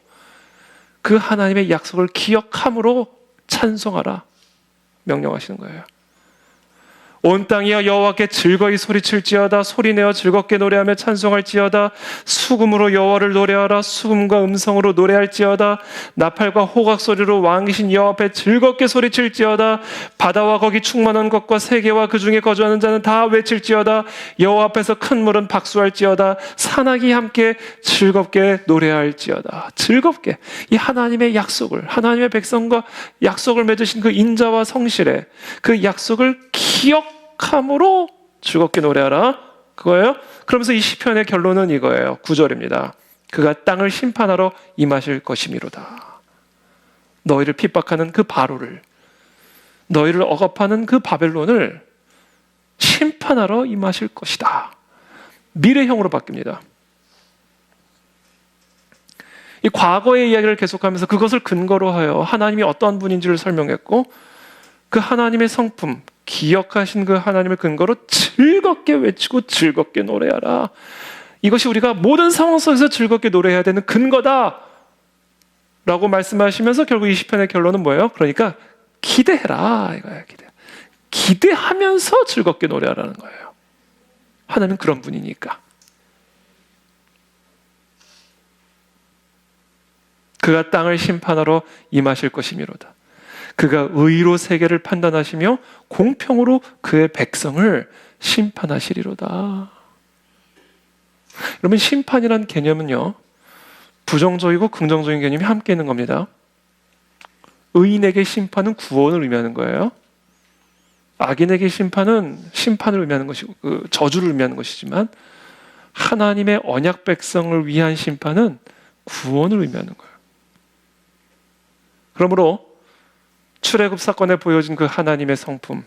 그 하나님의 약속을 기억함으로 찬송하라 명령하시는 거예요. 온 땅이여 여호와께 즐거이 소리칠지어다. 소리내어 즐겁게 노래하며 찬송할지어다. 수금으로 여호와를 노래하라. 수금과 음성으로 노래할지어다. 나팔과 호각 소리로 왕이신 여호와 앞에 즐겁게 소리칠지어다. 바다와 거기 충만한 것과 세계와 그 중에 거주하는 자는 다 외칠지어다. 여호와 앞에서 큰 물은 박수할지어다. 산악이 함께 즐겁게 노래할지어다. 즐겁게 이 하나님의 약속을, 하나님의 백성과 약속을 맺으신 그 인자와 성실의 그 약속을 기억함으로 즐겁게 노래하라. 그거예요. 그러면서 이 시편의 결론은 이거예요. 9절입니다. 그가 땅을 심판하러 임하실 것이미로다. 너희를 핍박하는 그 바로를, 너희를 억압하는 그 바벨론을 심판하러 임하실 것이다. 미래형으로 바뀝니다. 이 과거의 이야기를 계속하면서 그것을 근거로 하여 하나님이 어떤 분인지를 설명했고 그 하나님의 성품, 기억하신 그 하나님을 근거로 즐겁게 외치고 즐겁게 노래하라. 이것이 우리가 모든 상황 속에서 즐겁게 노래해야 되는 근거다 라고 말씀하시면서 결국 이 시편의 결론은 뭐예요? 그러니까 기대해라 이거예요. 기대하면서 즐겁게 노래하라는 거예요. 하나님은 그런 분이니까. 그가 땅을 심판하러 임하실 것이미로다. 그가 의로 세계를 판단하시며 공평으로 그의 백성을 심판하시리로다. 여러분, 심판이란 개념은요, 부정적이고 긍정적인 개념이 함께 있는 겁니다. 의인에게 심판은 구원을 의미하는 거예요. 악인에게 심판은 심판을 의미하는 것이고 저주를 의미하는 것이지만 하나님의 언약 백성을 위한 심판은 구원을 의미하는 거예요. 그러므로 출애굽 사건에 보여진 그 하나님의 성품,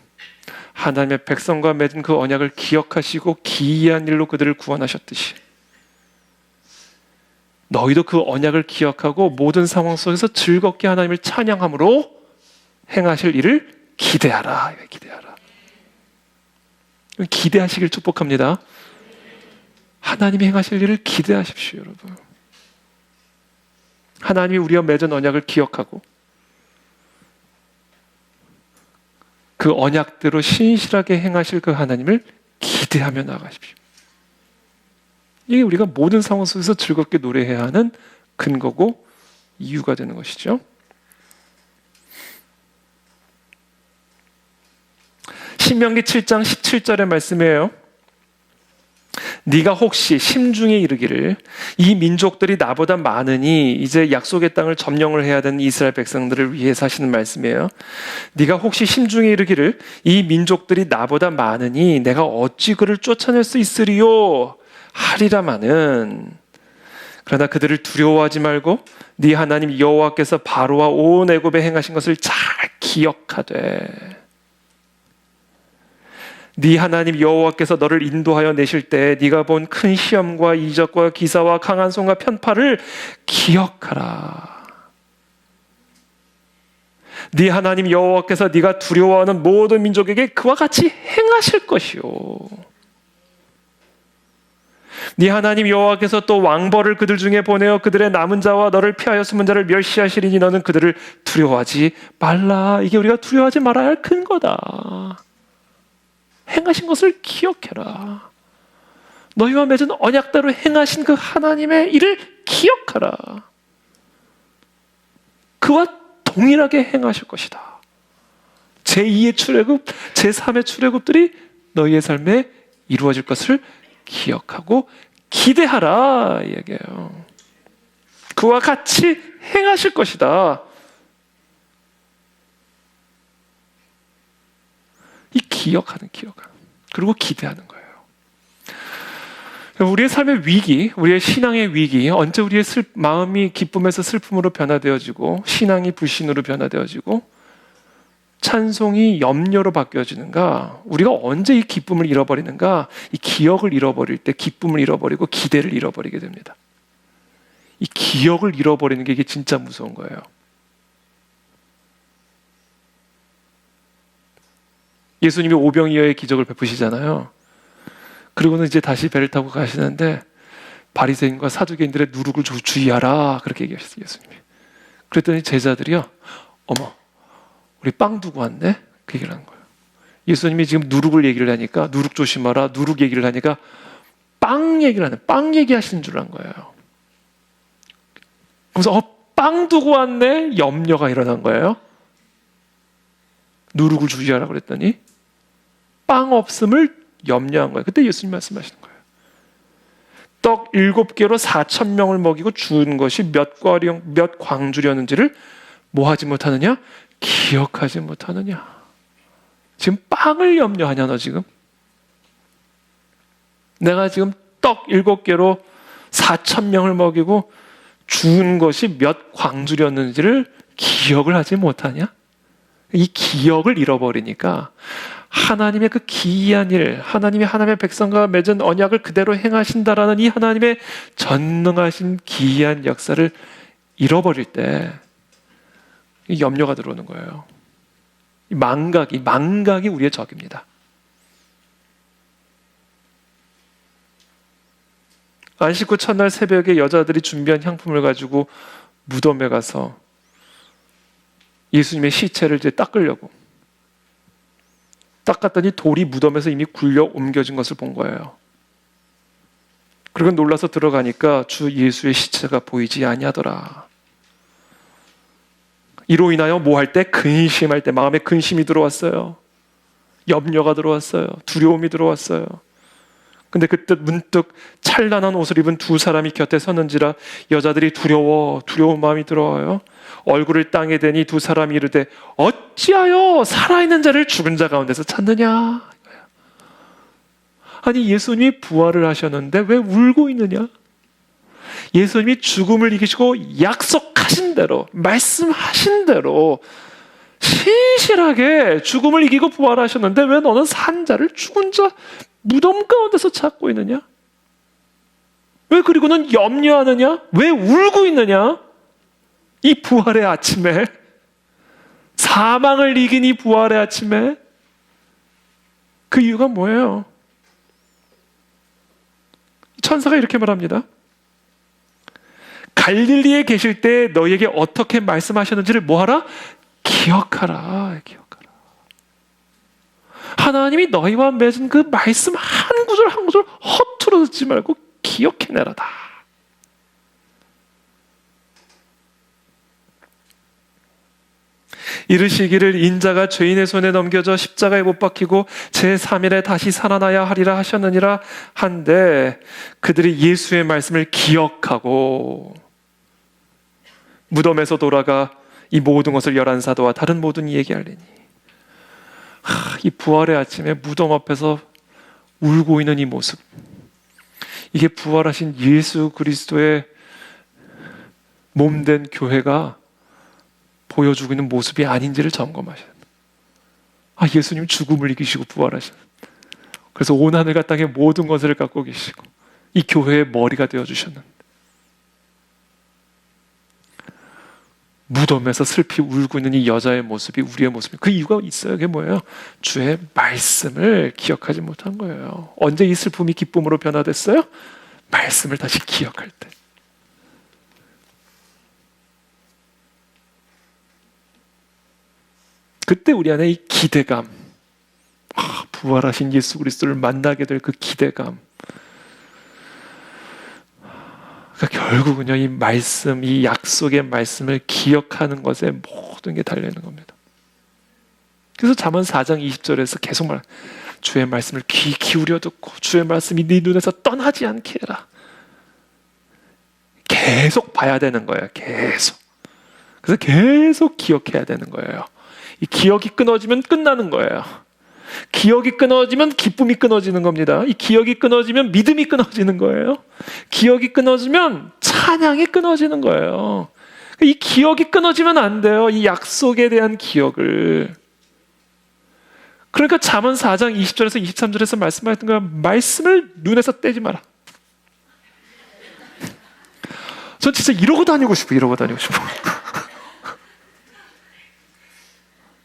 하나님의 백성과 맺은 그 언약을 기억하시고 기이한 일로 그들을 구원하셨듯이 너희도 그 언약을 기억하고 모든 상황 속에서 즐겁게 하나님을 찬양함으로 행하실 일을 기대하라. 기대하라. 기대하시길 축복합니다. 하나님이 행하실 일을 기대하십시오, 여러분. 하나님이 우리와 맺은 언약을 기억하고 그 언약대로 신실하게 행하실 그 하나님을 기대하며 나가십시오. 이게 우리가 모든 상황 속에서 즐겁게 노래해야 하는 근거고 이유가 되는 것이죠. 신명기 7장 17절의 말씀이에요. 네가 혹시 심중에 이르기를 이 민족들이 나보다 많으니 이제 약속의 땅을 점령을 해야 되는 이스라엘 백성들을 위해서 하시는 말씀이에요. 네가 혹시 심중에 이르기를 이 민족들이 나보다 많으니 내가 어찌 그를 쫓아낼 수 있으리요 하리라마는, 그러나 그들을 두려워하지 말고 네 하나님 여호와께서 바로와 온 애굽에 행하신 것을 잘 기억하되 네 하나님 여호와께서 너를 인도하여 내실 때 네가 본 큰 시험과 이적과 기사와 강한 손과 편파를 기억하라. 네 하나님 여호와께서 네가 두려워하는 모든 민족에게 그와 같이 행하실 것이요. 네 하나님 여호와께서 또 왕벌을 그들 중에 보내어 그들의 남은 자와 너를 피하여 숨은 자를 멸시하시리니 너는 그들을 두려워하지 말라. 이게 우리가 두려워하지 말아야 할 큰 거다. 행하신 것을 기억해라. 너희와 맺은 언약대로 행하신 그 하나님의 일을 기억하라. 그와 동일하게 행하실 것이다. 제2의 출애굽, 제3의 출애굽들이 너희의 삶에 이루어질 것을 기억하고 기대하라 이 얘기예요. 그와 같이 행하실 것이다. 이 기억하는 그리고 기대하는 거예요. 우리의 삶의 위기, 우리의 신앙의 위기, 언제 우리의 마음이 기쁨에서 슬픔으로 변화되어지고 신앙이 불신으로 변화되어지고 찬송이 염려로 바뀌어지는가? 우리가 언제 이 기쁨을 잃어버리는가? 이 기억을 잃어버릴 때 기쁨을 잃어버리고 기대를 잃어버리게 됩니다. 이 기억을 잃어버리는 게 이게 진짜 무서운 거예요. 예수님이 오병이어의 기적을 베푸시잖아요. 그리고는 이제 다시 배를 타고 가시는데 바리새인과 사두개인들의 누룩을 주의하라 그렇게 얘기하셨어요, 예수님이. 그랬더니 제자들이요, 어머, 우리 빵 두고 왔네? 그 얘기를 하는 거예요. 예수님이 지금 누룩을 얘기를 하니까 누룩 조심하라, 누룩 얘기를 하니까 빵 얘기를 하는, 빵 얘기하시는 줄 안 거예요. 그래서 빵 두고 왔네? 염려가 일어난 거예요. 누룩을 주의하라 그랬더니 빵 없음을 염려한 거예요. 그때 예수님 말씀하시는 거예요. 떡 7개로 4,000명을 먹이고 준 것이 몇 광주렸는지를 뭐 하지 못하느냐? 기억하지 못하느냐? 지금 빵을 염려하냐 너 지금? 내가 지금 떡 7개로 4,000명을 먹이고 준 것이 몇 광주렸는지를 기억을 하지 못하냐? 이 기억을 잃어버리니까 하나님의 그 기이한 일, 하나님의 백성과 맺은 언약을 그대로 행하신다라는 이 하나님의 전능하신 기이한 역사를 잃어버릴 때 이 염려가 들어오는 거예요. 이 망각이 우리의 적입니다. 안식 후 첫날 새벽에 여자들이 준비한 향품을 가지고 무덤에 가서 예수님의 시체를 이제 닦으려고 닦았더니 돌이 무덤에서 이미 굴려 옮겨진 것을 본 거예요. 그리고 놀라서 들어가니까 주 예수의 시체가 보이지 아니하더라. 이로 인하여 뭐 할 때? 근심할 때 마음에 근심이 들어왔어요. 염려가 들어왔어요. 두려움이 들어왔어요. 근데 그때 문득 찬란한 옷을 입은 두 사람이 곁에 섰는지라 여자들이 두려운 마음이 들어와요. 얼굴을 땅에 대니 두 사람이 이르되 어찌하여 살아있는 자를 죽은 자 가운데서 찾느냐? 아니 예수님이 부활을 하셨는데 왜 울고 있느냐? 예수님이 죽음을 이기시고 약속하신 대로 말씀하신 대로 신실하게 죽음을 이기고 부활하셨는데 왜 너는 산 자를 죽은 자 무덤 가운데서 찾고 있느냐? 왜 그리고는 염려하느냐? 왜 울고 있느냐? 이 부활의 아침에, 사망을 이긴 이 부활의 아침에 그 이유가 뭐예요? 천사가 이렇게 말합니다. 갈릴리에 계실 때 너희에게 어떻게 말씀하셨는지를 뭐하라? 기억하라. 하나님이 너희와 맺은 그 말씀 한 구절 한 구절 허투루 듣지 말고 기억해내라다. 이르시기를 인자가 죄인의 손에 넘겨져 십자가에 못 박히고 제3일에 다시 살아나야 하리라 하셨느니라 한데 그들이 예수의 말씀을 기억하고 무덤에서 돌아가 이 모든 것을 열한 사도와 다른 모든 이에게 알리니 이 부활의 아침에 무덤 앞에서 울고 있는 이 모습, 이게 부활하신 예수 그리스도의 몸된 교회가 보여주고 있는 모습이 아닌지를 점검하셔야 됩니다. 예수님 죽음을 이기시고 부활하신 그래서 온 하늘과 땅의 모든 것을 갖고 계시고 이 교회의 머리가 되어주셨는데 무덤에서 슬피 울고 있는 이 여자의 모습이 우리의 모습이 그 이유가 있어요. 그게 뭐예요? 주의 말씀을 기억하지 못한 거예요. 언제 이 슬픔이 기쁨으로 변화됐어요? 말씀을 다시 기억할 때. 그때 우리 안에 이 기대감, 부활하신 예수 그리스도를 만나게 될 그 기대감, 그러니까 결국은요, 이 말씀, 이 약속의 말씀을 기억하는 것에 모든 게 달려있는 겁니다. 그래서 잠언 4장 20절에서 계속 주의 말씀을 귀 기울여 듣고 주의 말씀이 네 눈에서 떠나지 않게 해라. 계속 봐야 되는 거예요. 계속. 그래서 계속 기억해야 되는 거예요. 이 기억이 끊어지면 끝나는 거예요. 기억이 끊어지면 기쁨이 끊어지는 겁니다. 이 기억이 끊어지면 믿음이 끊어지는 거예요. 기억이 끊어지면 찬양이 끊어지는 거예요. 이 기억이 끊어지면 안 돼요. 이 약속에 대한 기억을. 그러니까 잠언 4장 20절에서 23절에서 말씀하셨던 거야. 말씀을 눈에서 떼지 마라. 전 진짜 이러고 다니고 싶어. 이러고 다니고 싶어.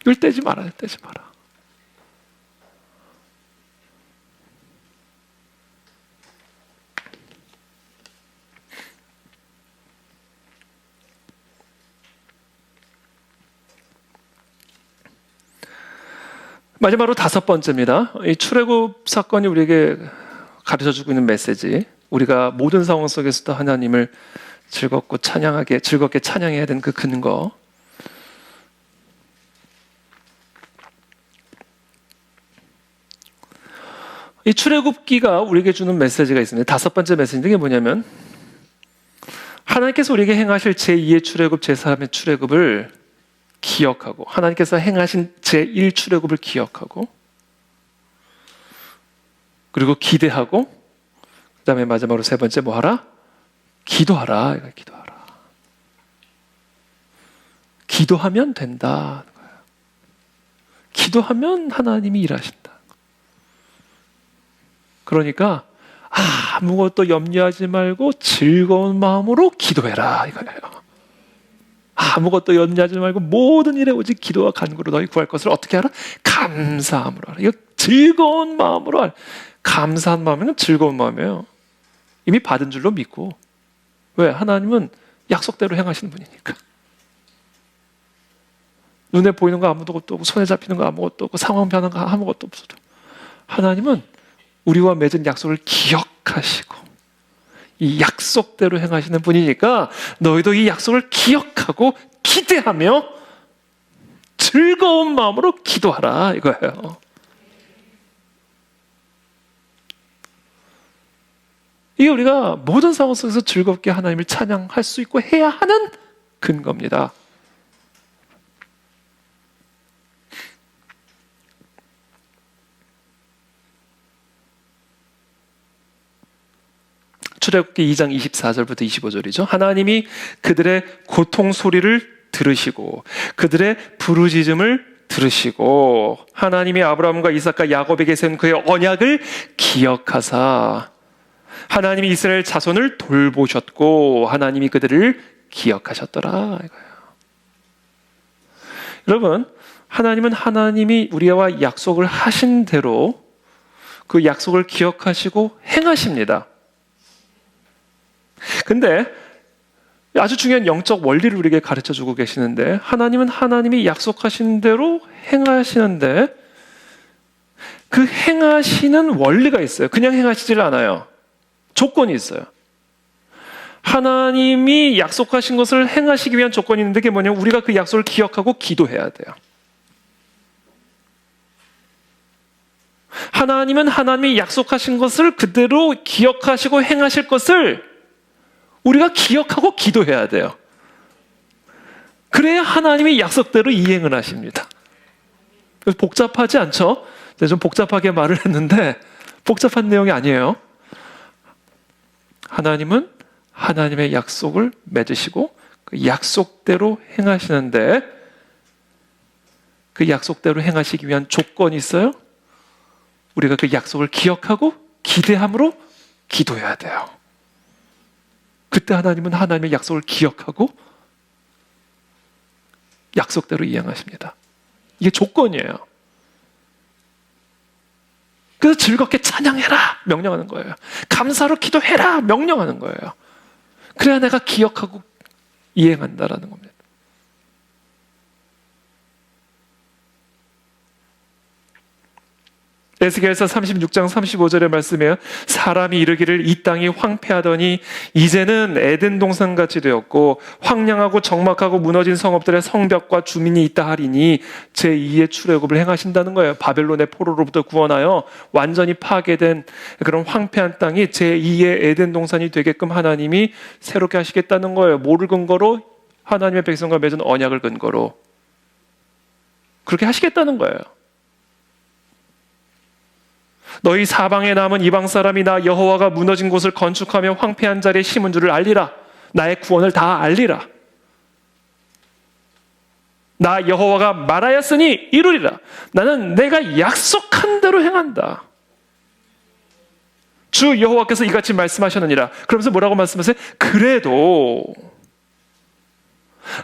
이걸 떼지 마라. 떼지 마라. 마지막으로 5번째입니다. 이 출애굽 사건이 우리에게 가르쳐주고 있는 메시지. 우리가 모든 상황 속에서도 하나님을 즐겁게 찬양해야 되는 그 근거. 이 출애굽기가 우리에게 주는 메시지가 있습니다. 5번째 메시지인데 이게 뭐냐면 하나님께서 우리에게 행하실 제2의 출애굽, 제3의 출애굽을 기억하고 하나님께서 행하신 제1 출애굽을 기억하고 그리고 기대하고 그 다음에 마지막으로 3번째 뭐 하라? 기도하라. 기도하라. 기도하면 된다. 기도하면 하나님이 일하신다. 그러니까 아무것도 염려하지 말고 즐거운 마음으로 기도해라 이거예요. 아무것도 염려하지 말고 모든 일에 오직 기도와 간구로 너희 구할 것을 어떻게 하라? 감사함으로 하라. 이거 즐거운 마음으로 하라. 감사한 마음은 즐거운 마음이에요. 이미 받은 줄로 믿고. 왜? 하나님은 약속대로 행하시는 분이니까. 눈에 보이는 거 아무것도 없고 손에 잡히는 거 아무것도 없고 상황 변한 거 아무것도 없어도 하나님은 우리와 맺은 약속을 기억하시고 이 약속대로 행하시는 분이니까 너희도 이 약속을 기억하고 기대하며 즐거운 마음으로 기도하라 이거예요. 이게 우리가 모든 상황 속에서 즐겁게 하나님을 찬양할 수 있고 해야 하는 근거입니다. 출애굽기 2장 24절부터 25절이죠. 하나님이 그들의 고통 소리를 들으시고 그들의 부르짖음을 들으시고 하나님이 아브라함과 이삭과 야곱에게 세운 그의 언약을 기억하사 하나님이 이스라엘 자손을 돌보셨고 하나님이 그들을 기억하셨더라 이거예요. 여러분, 하나님은 하나님이 우리와 약속을 하신 대로 그 약속을 기억하시고 행하십니다. 근데 아주 중요한 영적 원리를 우리에게 가르쳐주고 계시는데 하나님은 하나님이 약속하신 대로 행하시는데 그 행하시는 원리가 있어요. 그냥 행하시질 않아요. 조건이 있어요. 하나님이 약속하신 것을 행하시기 위한 조건이 있는데 그게 뭐냐면 우리가 그 약속을 기억하고 기도해야 돼요. 하나님은 하나님이 약속하신 것을 그대로 기억하시고 행하실 것을 우리가 기억하고 기도해야 돼요. 그래야 하나님이 약속대로 이행을 하십니다. 그래서 복잡하지 않죠? 좀 복잡하게 말을 했는데 복잡한 내용이 아니에요. 하나님은 하나님의 약속을 맺으시고 그 약속대로 행하시는데 그 약속대로 행하시기 위한 조건이 있어요. 우리가 그 약속을 기억하고 기대함으로 기도해야 돼요. 그때 하나님은 하나님의 약속을 기억하고 약속대로 이행하십니다. 이게 조건이에요. 그래서 즐겁게 찬양해라 명령하는 거예요. 감사로 기도해라 명령하는 거예요. 그래야 내가 기억하고 이행한다라는 겁니다. 에스겔서 36장 35절의 말씀이에요. 사람이 이르기를 이 땅이 황폐하더니 이제는 에덴 동산같이 되었고 황량하고 적막하고 무너진 성읍들의 성벽과 주민이 있다 하리니 제2의 출애굽을 행하신다는 거예요. 바벨론의 포로로부터 구원하여 완전히 파괴된 그런 황폐한 땅이 제2의 에덴 동산이 되게끔 하나님이 새롭게 하시겠다는 거예요. 뭐를 근거로? 하나님의 백성과 맺은 언약을 근거로 그렇게 하시겠다는 거예요. 너희 사방에 남은 이방 사람이 나 여호와가 무너진 곳을 건축하며 황폐한 자리에 심은 줄을 알리라. 나의 구원을 다 알리라. 나 여호와가 말하였으니 이루리라. 나는 내가 약속한 대로 행한다. 주 여호와께서 이같이 말씀하셨느니라. 그러면서 뭐라고 말씀하세요? 그래도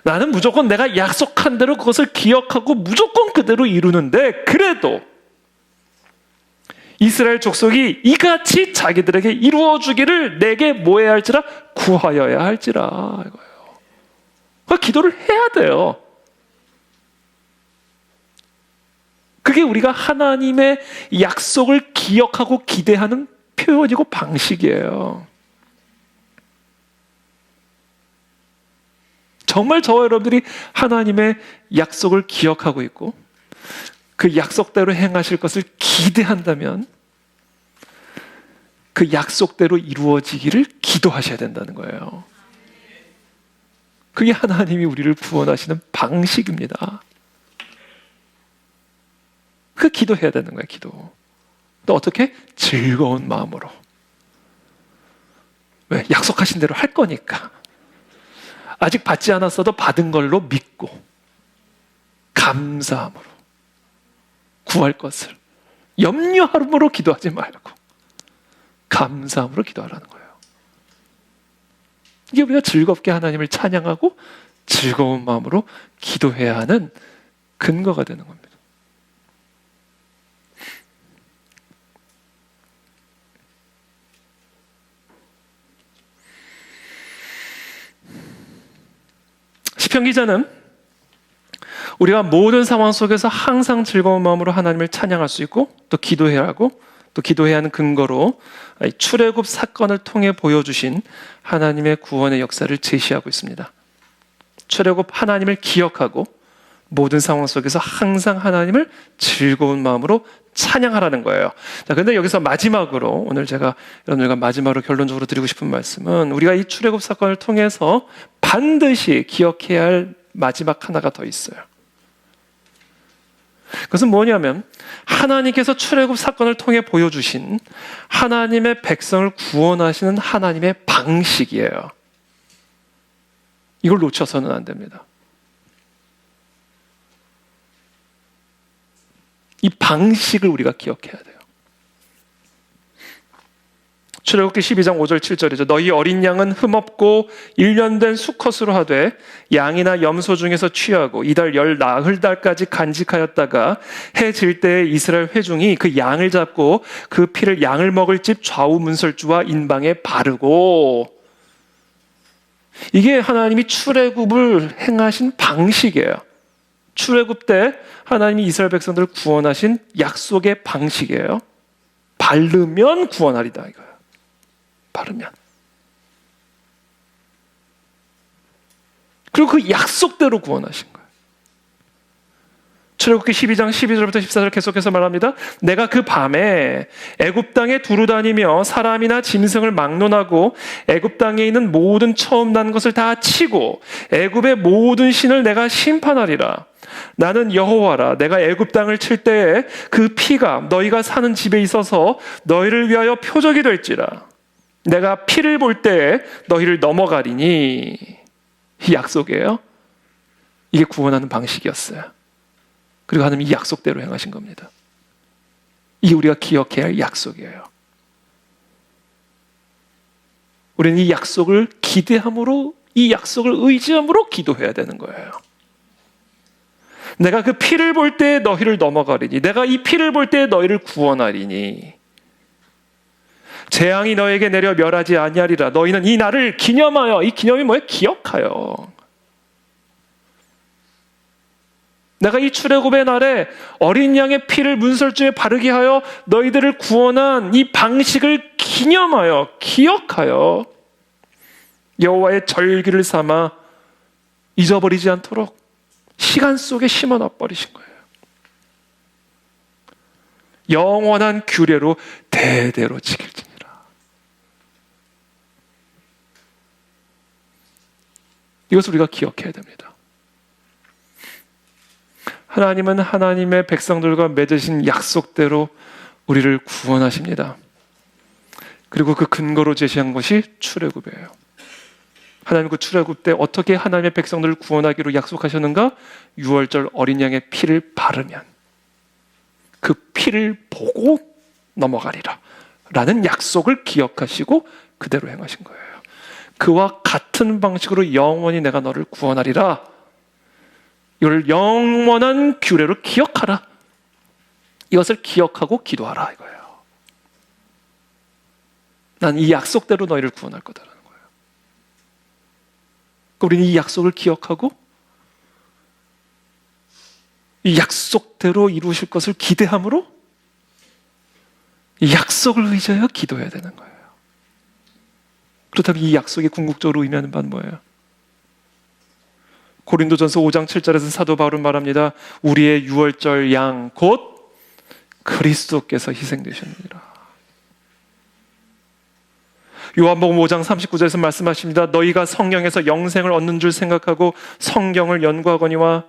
나는 무조건 내가 약속한 대로 그것을 기억하고 무조건 그대로 이루는데 그래도 이스라엘 족속이 이같이 자기들에게 이루어주기를 내게 뭐 해야 할지라? 구하여야 할지라 이거예요. 그러니까 기도를 해야 돼요. 그게 우리가 하나님의 약속을 기억하고 기대하는 표현이고 방식이에요. 정말 저와 여러분들이 하나님의 약속을 기억하고 있고 그 약속대로 행하실 것을 기대한다면 그 약속대로 이루어지기를 기도하셔야 된다는 거예요. 그게 하나님이 우리를 구원하시는 방식입니다. 그 기도해야 되는 거예요. 기도. 또 어떻게? 즐거운 마음으로. 왜? 약속하신 대로 할 거니까. 아직 받지 않았어도 받은 걸로 믿고 감사함으로 구할 것을 염려함으로 기도하지 말고 감사함으로 기도하라는 거예요. 이게 우리가 즐겁게 하나님을 찬양하고 즐거운 마음으로 기도해야 하는 근거가 되는 겁니다. 시편 기자는 우리가 모든 상황 속에서 항상 즐거운 마음으로 하나님을 찬양할 수 있고 또 기도해야 하고 또 기도해야 하는 근거로 출애굽 사건을 통해 보여주신 하나님의 구원의 역사를 제시하고 있습니다. 출애굽 하나님을 기억하고 모든 상황 속에서 항상 하나님을 즐거운 마음으로 찬양하라는 거예요. 자, 근데 여기서 마지막으로 오늘 제가 여러분들과 마지막으로 결론적으로 드리고 싶은 말씀은 우리가 이 출애굽 사건을 통해서 반드시 기억해야 할 마지막 하나가 더 있어요. 그것은 뭐냐면 하나님께서 출애굽 사건을 통해 보여주신 하나님의 백성을 구원하시는 하나님의 방식이에요. 이걸 놓쳐서는 안 됩니다. 이 방식을 우리가 기억해야 돼요. 출애굽기 12장 5절 7절이죠. 너희 어린 양은 흠없고 1년 된 수컷으로 하되 양이나 염소 중에서 취하고 이달 열 나흘달까지 간직하였다가 해 질 때에 이스라엘 회중이 그 양을 잡고 그 피를 양을 먹을 집 좌우 문설주와 인방에 바르고. 이게 하나님이 출애굽을 행하신 방식이에요. 출애굽 때 하나님이 이스라엘 백성들을 구원하신 약속의 방식이에요. 바르면 구원하리다 이거예요. 바르면. 그리고 그 약속대로 구원하신 거예요. 출애굽기 12장 12절부터 14절 계속해서 말합니다. 내가 그 밤에 애굽 땅에 두루 다니며 사람이나 짐승을 막론하고 애굽 땅에 있는 모든 처음 난 것을 다 치고 애굽의 모든 신을 내가 심판하리라. 나는 여호와라. 내가 애굽 땅을 칠 때에 그 피가 너희가 사는 집에 있어서 너희를 위하여 표적이 될지라. 내가 피를 볼 때에 너희를 넘어가리니. 이 약속이에요. 이게 구원하는 방식이었어요. 그리고 하나님이 이 약속대로 행하신 겁니다. 이 우리가 기억해야 할 약속이에요. 우리는 이 약속을 기대함으로, 이 약속을 의지함으로 기도해야 되는 거예요. 내가 그 피를 볼 때 너희를 넘어가리니, 내가 이 피를 볼 때 너희를 구원하리니, 재앙이 너에게 내려 멸하지 아니하리라. 너희는 이 날을 기념하여, 이 기념이 뭐예요? 기억하여. 내가 이 출애굽의 날에 어린 양의 피를 문설주에 바르게 하여 너희들을 구원한 이 방식을 기념하여, 기억하여 여호와의 절기를 삼아 잊어버리지 않도록 시간 속에 심어놔 버리신 거예요. 영원한 규례로 대대로 지킬지니라. 이것을 우리가 기억해야 됩니다. 하나님은 하나님의 백성들과 맺으신 약속대로 우리를 구원하십니다. 그리고 그 근거로 제시한 것이 출애굽이에요. 하나님 그 출애굽 때 어떻게 하나님의 백성들을 구원하기로 약속하셨는가? 유월절 어린 양의 피를 바르면 그 피를 보고 넘어가리라 라는 약속을 기억하시고 그대로 행하신 거예요. 그와 같은 방식으로 영원히 내가 너를 구원하리라. 이걸 영원한 규례로 기억하라. 이것을 기억하고 기도하라 이거예요. 난 이 약속대로 너희를 구원할 거다라는 거예요. 우리는 이 약속을 기억하고 이 약속대로 이루실 것을 기대함으로 이 약속을 의지하여 기도해야 되는 거예요. 그렇다면 이 약속이 궁극적으로 의미하는 바는 뭐예요? 고린도전서 5장 7절에서 사도 바울은 말합니다. 우리의 유월절 양 곧 그리스도께서 희생되셨느니라. 요한복음 5장 39절에서 말씀하십니다. 너희가 성령에서 영생을 얻는 줄 생각하고 성경을 연구하거니와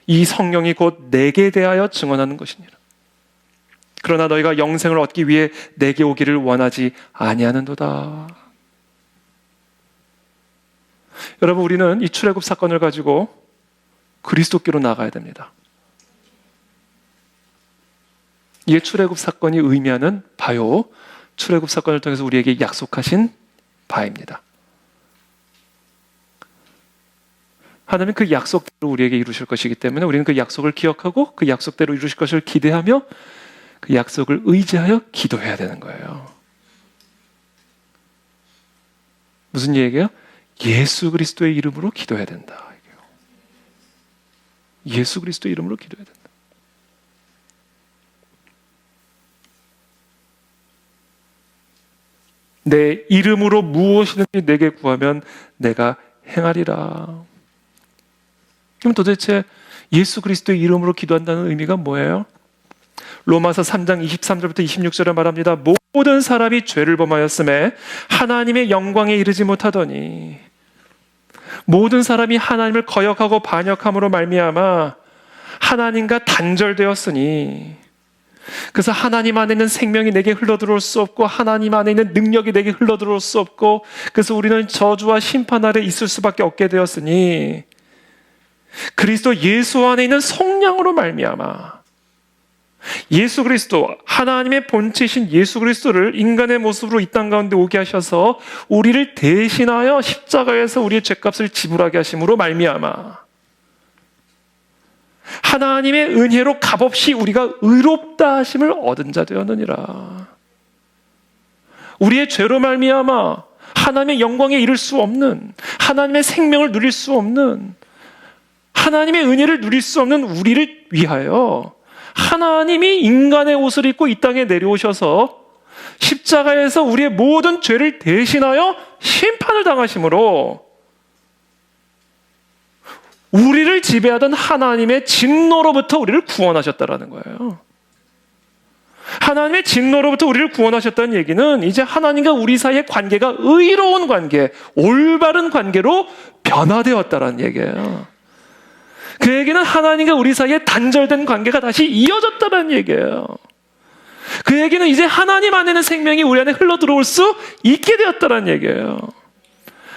이 성령이 곧 내게 대하여 증언하는 것이니라. 그러나 너희가 영생을 얻기 위해 내게 오기를 원하지 아니하는도다. 여러분, 우리는 이 출애굽 사건을 가지고 그리스도께로 나가야 됩니다. 이게 출애굽 사건이 의미하는 바요, 출애굽 사건을 통해서 우리에게 약속하신 바입니다. 하나님은 그 약속대로 우리에게 이루실 것이기 때문에 우리는 그 약속을 기억하고 그 약속대로 이루실 것을 기대하며 그 약속을 의지하여 기도해야 되는 거예요. 무슨 얘기예요? 예수 그리스도의 이름으로 기도해야 된다. 예수 그리스도의 이름으로 기도해야 된다. 내 이름으로 무엇이든지 내게 구하면 내가 행하리라. 그럼 도대체 예수 그리스도의 이름으로 기도한다는 의미가 뭐예요? 로마서 3장 23절부터 26절에 말합니다. 모든 사람이 죄를 범하였음에 하나님의 영광에 이르지 못하더니 모든 사람이 하나님을 거역하고 반역함으로 말미암아 하나님과 단절되었으니, 그래서 하나님 안에 있는 생명이 내게 흘러들어올 수 없고 하나님 안에 있는 능력이 내게 흘러들어올 수 없고, 그래서 우리는 저주와 심판 아래 있을 수밖에 없게 되었으니 그리스도 예수 안에 있는 성령으로 말미암아 예수 그리스도, 하나님의 본체이신 예수 그리스도를 인간의 모습으로 이 땅 가운데 오게 하셔서 우리를 대신하여 십자가에서 우리의 죄값을 지불하게 하심으로 말미암아 하나님의 은혜로 값없이 우리가 의롭다 하심을 얻은 자 되었느니라. 우리의 죄로 말미암아 하나님의 영광에 이를 수 없는, 하나님의 생명을 누릴 수 없는, 하나님의 은혜를 누릴 수 없는 우리를 위하여 하나님이 인간의 옷을 입고 이 땅에 내려오셔서 십자가에서 우리의 모든 죄를 대신하여 심판을 당하심으로 우리를 지배하던 하나님의 진노로부터 우리를 구원하셨다라는 거예요. 하나님의 진노로부터 우리를 구원하셨다는 얘기는 이제 하나님과 우리 사이의 관계가 의로운 관계, 올바른 관계로 변화되었다라는 얘기예요. 그 얘기는 하나님과 우리 사이에 단절된 관계가 다시 이어졌다는 얘기예요. 그 얘기는 이제 하나님 안에는 생명이 우리 안에 흘러들어올 수 있게 되었다는 얘기예요.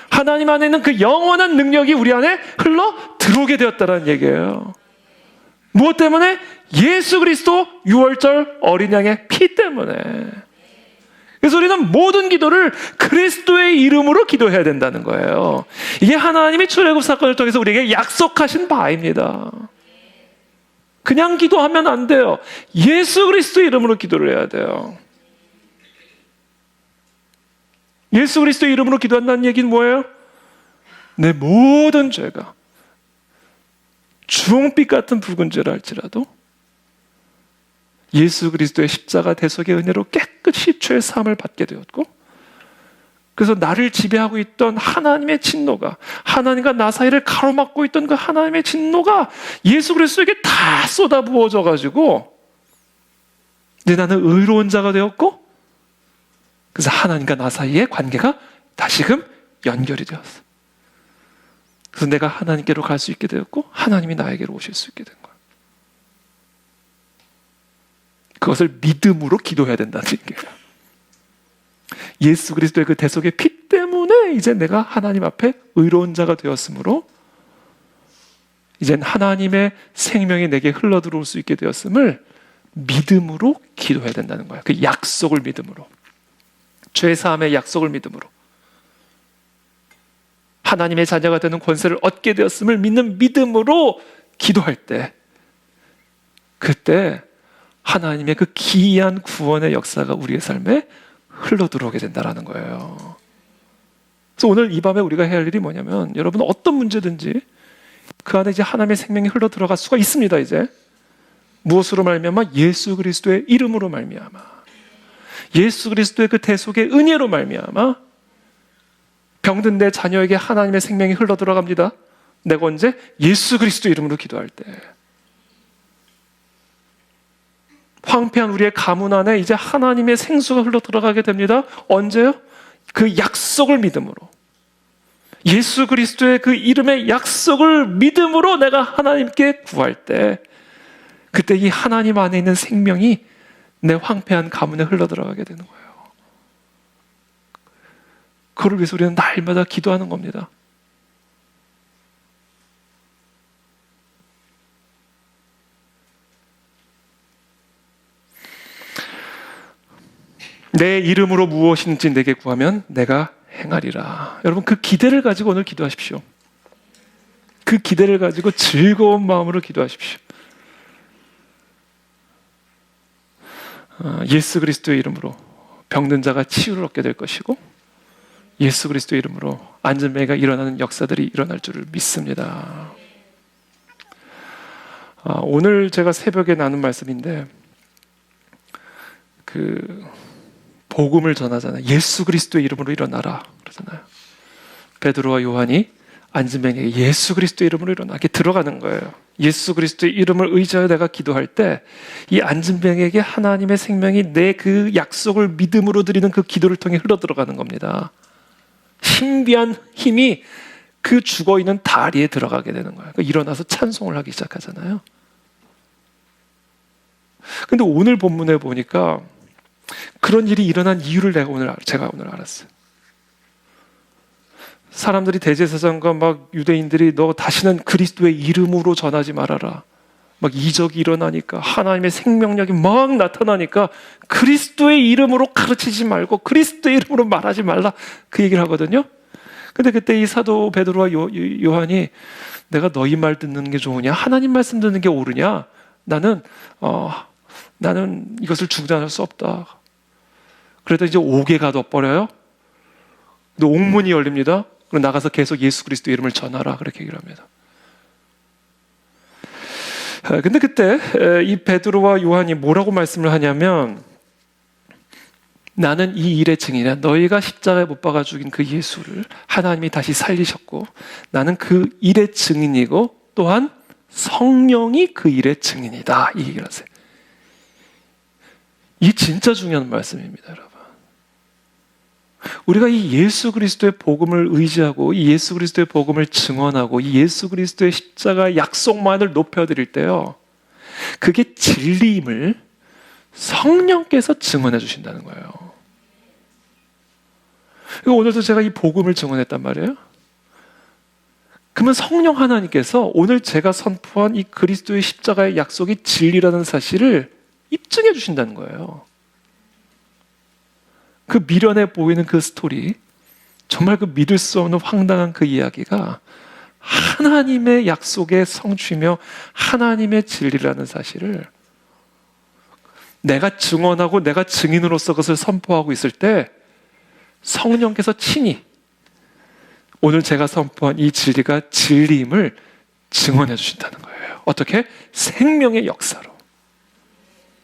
하나님 안에 있는 그 영원한 능력이 우리 안에 흘러 들어오게 되었다는 얘기예요. 무엇 때문에? 예수 그리스도 유월절 어린 양의 피 때문에. 그래서 우리는 모든 기도를 그리스도의 이름으로 기도해야 된다는 거예요. 이게 하나님이 출애굽 사건을 통해서 우리에게 약속하신 바입니다. 그냥 기도하면 안 돼요. 예수 그리스도 이름으로 기도를 해야 돼요. 예수 그리스도 이름으로 기도한다는 얘기는 뭐예요? 내 모든 죄가 주홍빛 같은 붉은 죄라 할지라도 예수 그리스도의 십자가 대속의 은혜로 깨끗이 죄 사함을 받게 되었고, 그래서 나를 지배하고 있던 하나님의 진노가, 하나님과 나 사이를 가로막고 있던 그 하나님의 진노가 예수 그리스도에게 다 쏟아부어져 가지고 이제 나는 의로운 자가 되었고, 그래서 하나님과 나 사이의 관계가 다시금 연결이 되었어. 그래서 내가 하나님께로 갈 수 있게 되었고 하나님이 나에게로 오실 수 있게 된 거야. 그것을 믿음으로 기도해야 된다는 얘기예요. 예수 그리스도의 그 대속의 피 때문에 이제 내가 하나님 앞에 의로운 자가 되었으므로 이젠 하나님의 생명이 내게 흘러들어올 수 있게 되었음을 믿음으로 기도해야 된다는 거야. 그 약속을 믿음으로, 죄사함의 약속을 믿음으로, 하나님의 자녀가 되는 권세를 얻게 되었음을 믿는 믿음으로 기도할 때, 그때 하나님의 그 기이한 구원의 역사가 우리의 삶에 흘러들어오게 된다는 거예요. 그래서 오늘 이 밤에 우리가 해야 할 일이 뭐냐면, 여러분 어떤 문제든지 그 안에 이제 하나님의 생명이 흘러들어갈 수가 있습니다. 이제 무엇으로 말미암아? 예수 그리스도의 이름으로 말미암아, 예수 그리스도의 그 대속의 은혜로 말미암아 병든 내 자녀에게 하나님의 생명이 흘러들어갑니다. 내가 언제? 예수 그리스도 이름으로 기도할 때. 황폐한 우리의 가문 안에 이제 하나님의 생수가 흘러들어가게 됩니다. 언제요? 그 약속을 믿음으로, 예수 그리스도의 그 이름의 약속을 믿음으로 내가 하나님께 구할 때, 그때 이 하나님 안에 있는 생명이 내 황폐한 가문에 흘러들어가게 되는 거예요. 그걸 위해서 우리는 날마다 기도하는 겁니다. 내 이름으로 무엇인지 내게 구하면 내가 행하리라. 여러분 그 기대를 가지고 오늘 기도하십시오. 그 기대를 가지고 즐거운 마음으로 기도하십시오. 예수 그리스도의 이름으로 병든 자가 치유를 얻게 될 것이고, 예수 그리스도의 이름으로 안전병이가 일어나는 역사들이 일어날 줄을 믿습니다. 오늘 제가 새벽에 나눈 말씀인데, 그 복음을 전하잖아요. 예수 그리스도의 이름으로 일어나라 그러잖아요. 베드로와 요한이 안진뱅에게 예수 그리스도의 이름으로 일어나, 이렇게 들어가는 거예요. 예수 그리스도의 이름을 의지하여 내가 기도할 때 이 안진뱅에게 하나님의 생명이 내 그 약속을 믿음으로 드리는 그 기도를 통해 흘러 들어가는 겁니다. 신비한 힘이 그 죽어있는 다리에 들어가게 되는 거예요. 그러니까 일어나서 찬송을 하기 시작하잖아요. 근데 오늘 본문에 보니까 그런 일이 일어난 이유를 제가 오늘 알았어요. 사람들이 대제사장과 막 유대인들이 너 다시는 그리스도의 이름으로 전하지 말아라, 막 이적이 일어나니까, 하나님의 생명력이 막 나타나니까 그리스도의 이름으로 가르치지 말고 그리스도의 이름으로 말하지 말라, 그 얘기를 하거든요. 근데 그때 이 사도 베드로와 요한이 내가 너희 말 듣는 게 좋으냐, 하나님 말씀 듣는 게 옳으냐, 나는 이것을 중단할 수 없다. 그래도 이제 옥에 가둬버려요. 근데 옥문이 열립니다. 그럼 나가서 계속 예수 그리스도 이름을 전하라, 그렇게 얘기를 합니다. 근데 그때 이 베드로와 요한이 뭐라고 말씀을 하냐면, 나는 이 일의 증인이야. 너희가 십자가에 못 박아 죽인 그 예수를 하나님이 다시 살리셨고, 나는 그 일의 증인이고 또한 성령이 그 일의 증인이다, 이 얘기를 하세요. 이게 진짜 중요한 말씀입니다, 여러분. 우리가 이 예수 그리스도의 복음을 의지하고 이 예수 그리스도의 복음을 증언하고 이 예수 그리스도의 십자가 약속만을 높여드릴 때요, 그게 진리임을 성령께서 증언해 주신다는 거예요. 오늘도 제가 이 복음을 증언했단 말이에요. 그러면 성령 하나님께서 오늘 제가 선포한 이 그리스도의 십자가의 약속이 진리라는 사실을 입증해 주신다는 거예요. 그 미련해 보이는 그 스토리, 정말 그 믿을 수 없는 황당한 그 이야기가 하나님의 약속의 성취며 하나님의 진리라는 사실을 내가 증언하고 내가 증인으로서 그것을 선포하고 있을 때 성령께서 친히 오늘 제가 선포한 이 진리가 진리임을 증언해 주신다는 거예요. 어떻게? 생명의 역사로,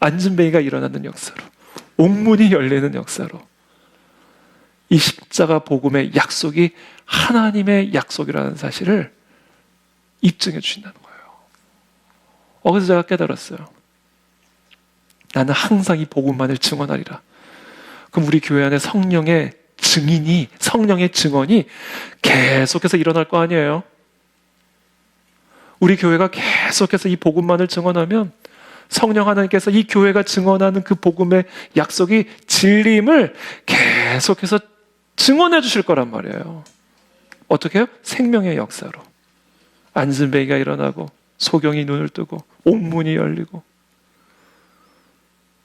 안진뱅이가 일어나는 역사로, 옥문이 열리는 역사로, 이 십자가 복음의 약속이 하나님의 약속이라는 사실을 입증해 주신다는 거예요. 그래서 제가 깨달았어요. 나는 항상 이 복음만을 증언하리라. 그럼 우리 교회 안에 성령의 증인이, 성령의 증언이 계속해서 일어날 거 아니에요. 우리 교회가 계속해서 이 복음만을 증언하면 성령 하나님께서 이 교회가 증언하는 그 복음의 약속이 진리임을 계속해서 증언해 주실 거란 말이에요. 어떻게 해요? 생명의 역사로. 안진뱅이가 일어나고 소경이 눈을 뜨고 옥문이 열리고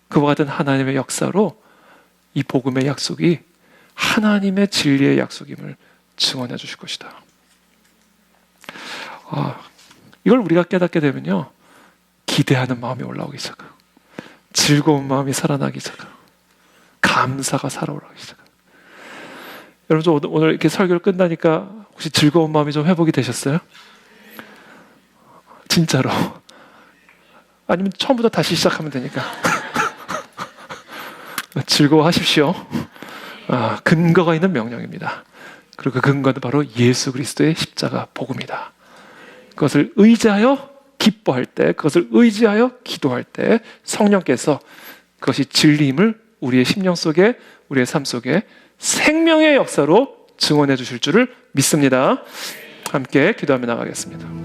그와 같은 하나님의 역사로 이 복음의 약속이 하나님의 진리의 약속임을 증언해 주실 것이다. 이걸 우리가 깨닫게 되면요, 기대하는 마음이 올라오기 시작하고 즐거운 마음이 살아나기 시작하고 감사가 살아오르기 시작하고. 여러분, 오늘 이렇게 설교를 끝나니까 혹시 즐거운 마음이 좀 회복이 되셨어요? 진짜로. 아니면 처음부터 다시 시작하면 되니까. 즐거워하십시오. 근거가 있는 명령입니다. 그리고 그 근거는 바로 예수 그리스도의 십자가 복음이다. 그것을 의지하여 기뻐할 때, 그것을 의지하여 기도할 때 성령께서 그것이 진리임을 우리의 심령 속에, 우리의 삶 속에 생명의 역사로 증언해 주실 줄을 믿습니다. 함께 기도하며 나가겠습니다.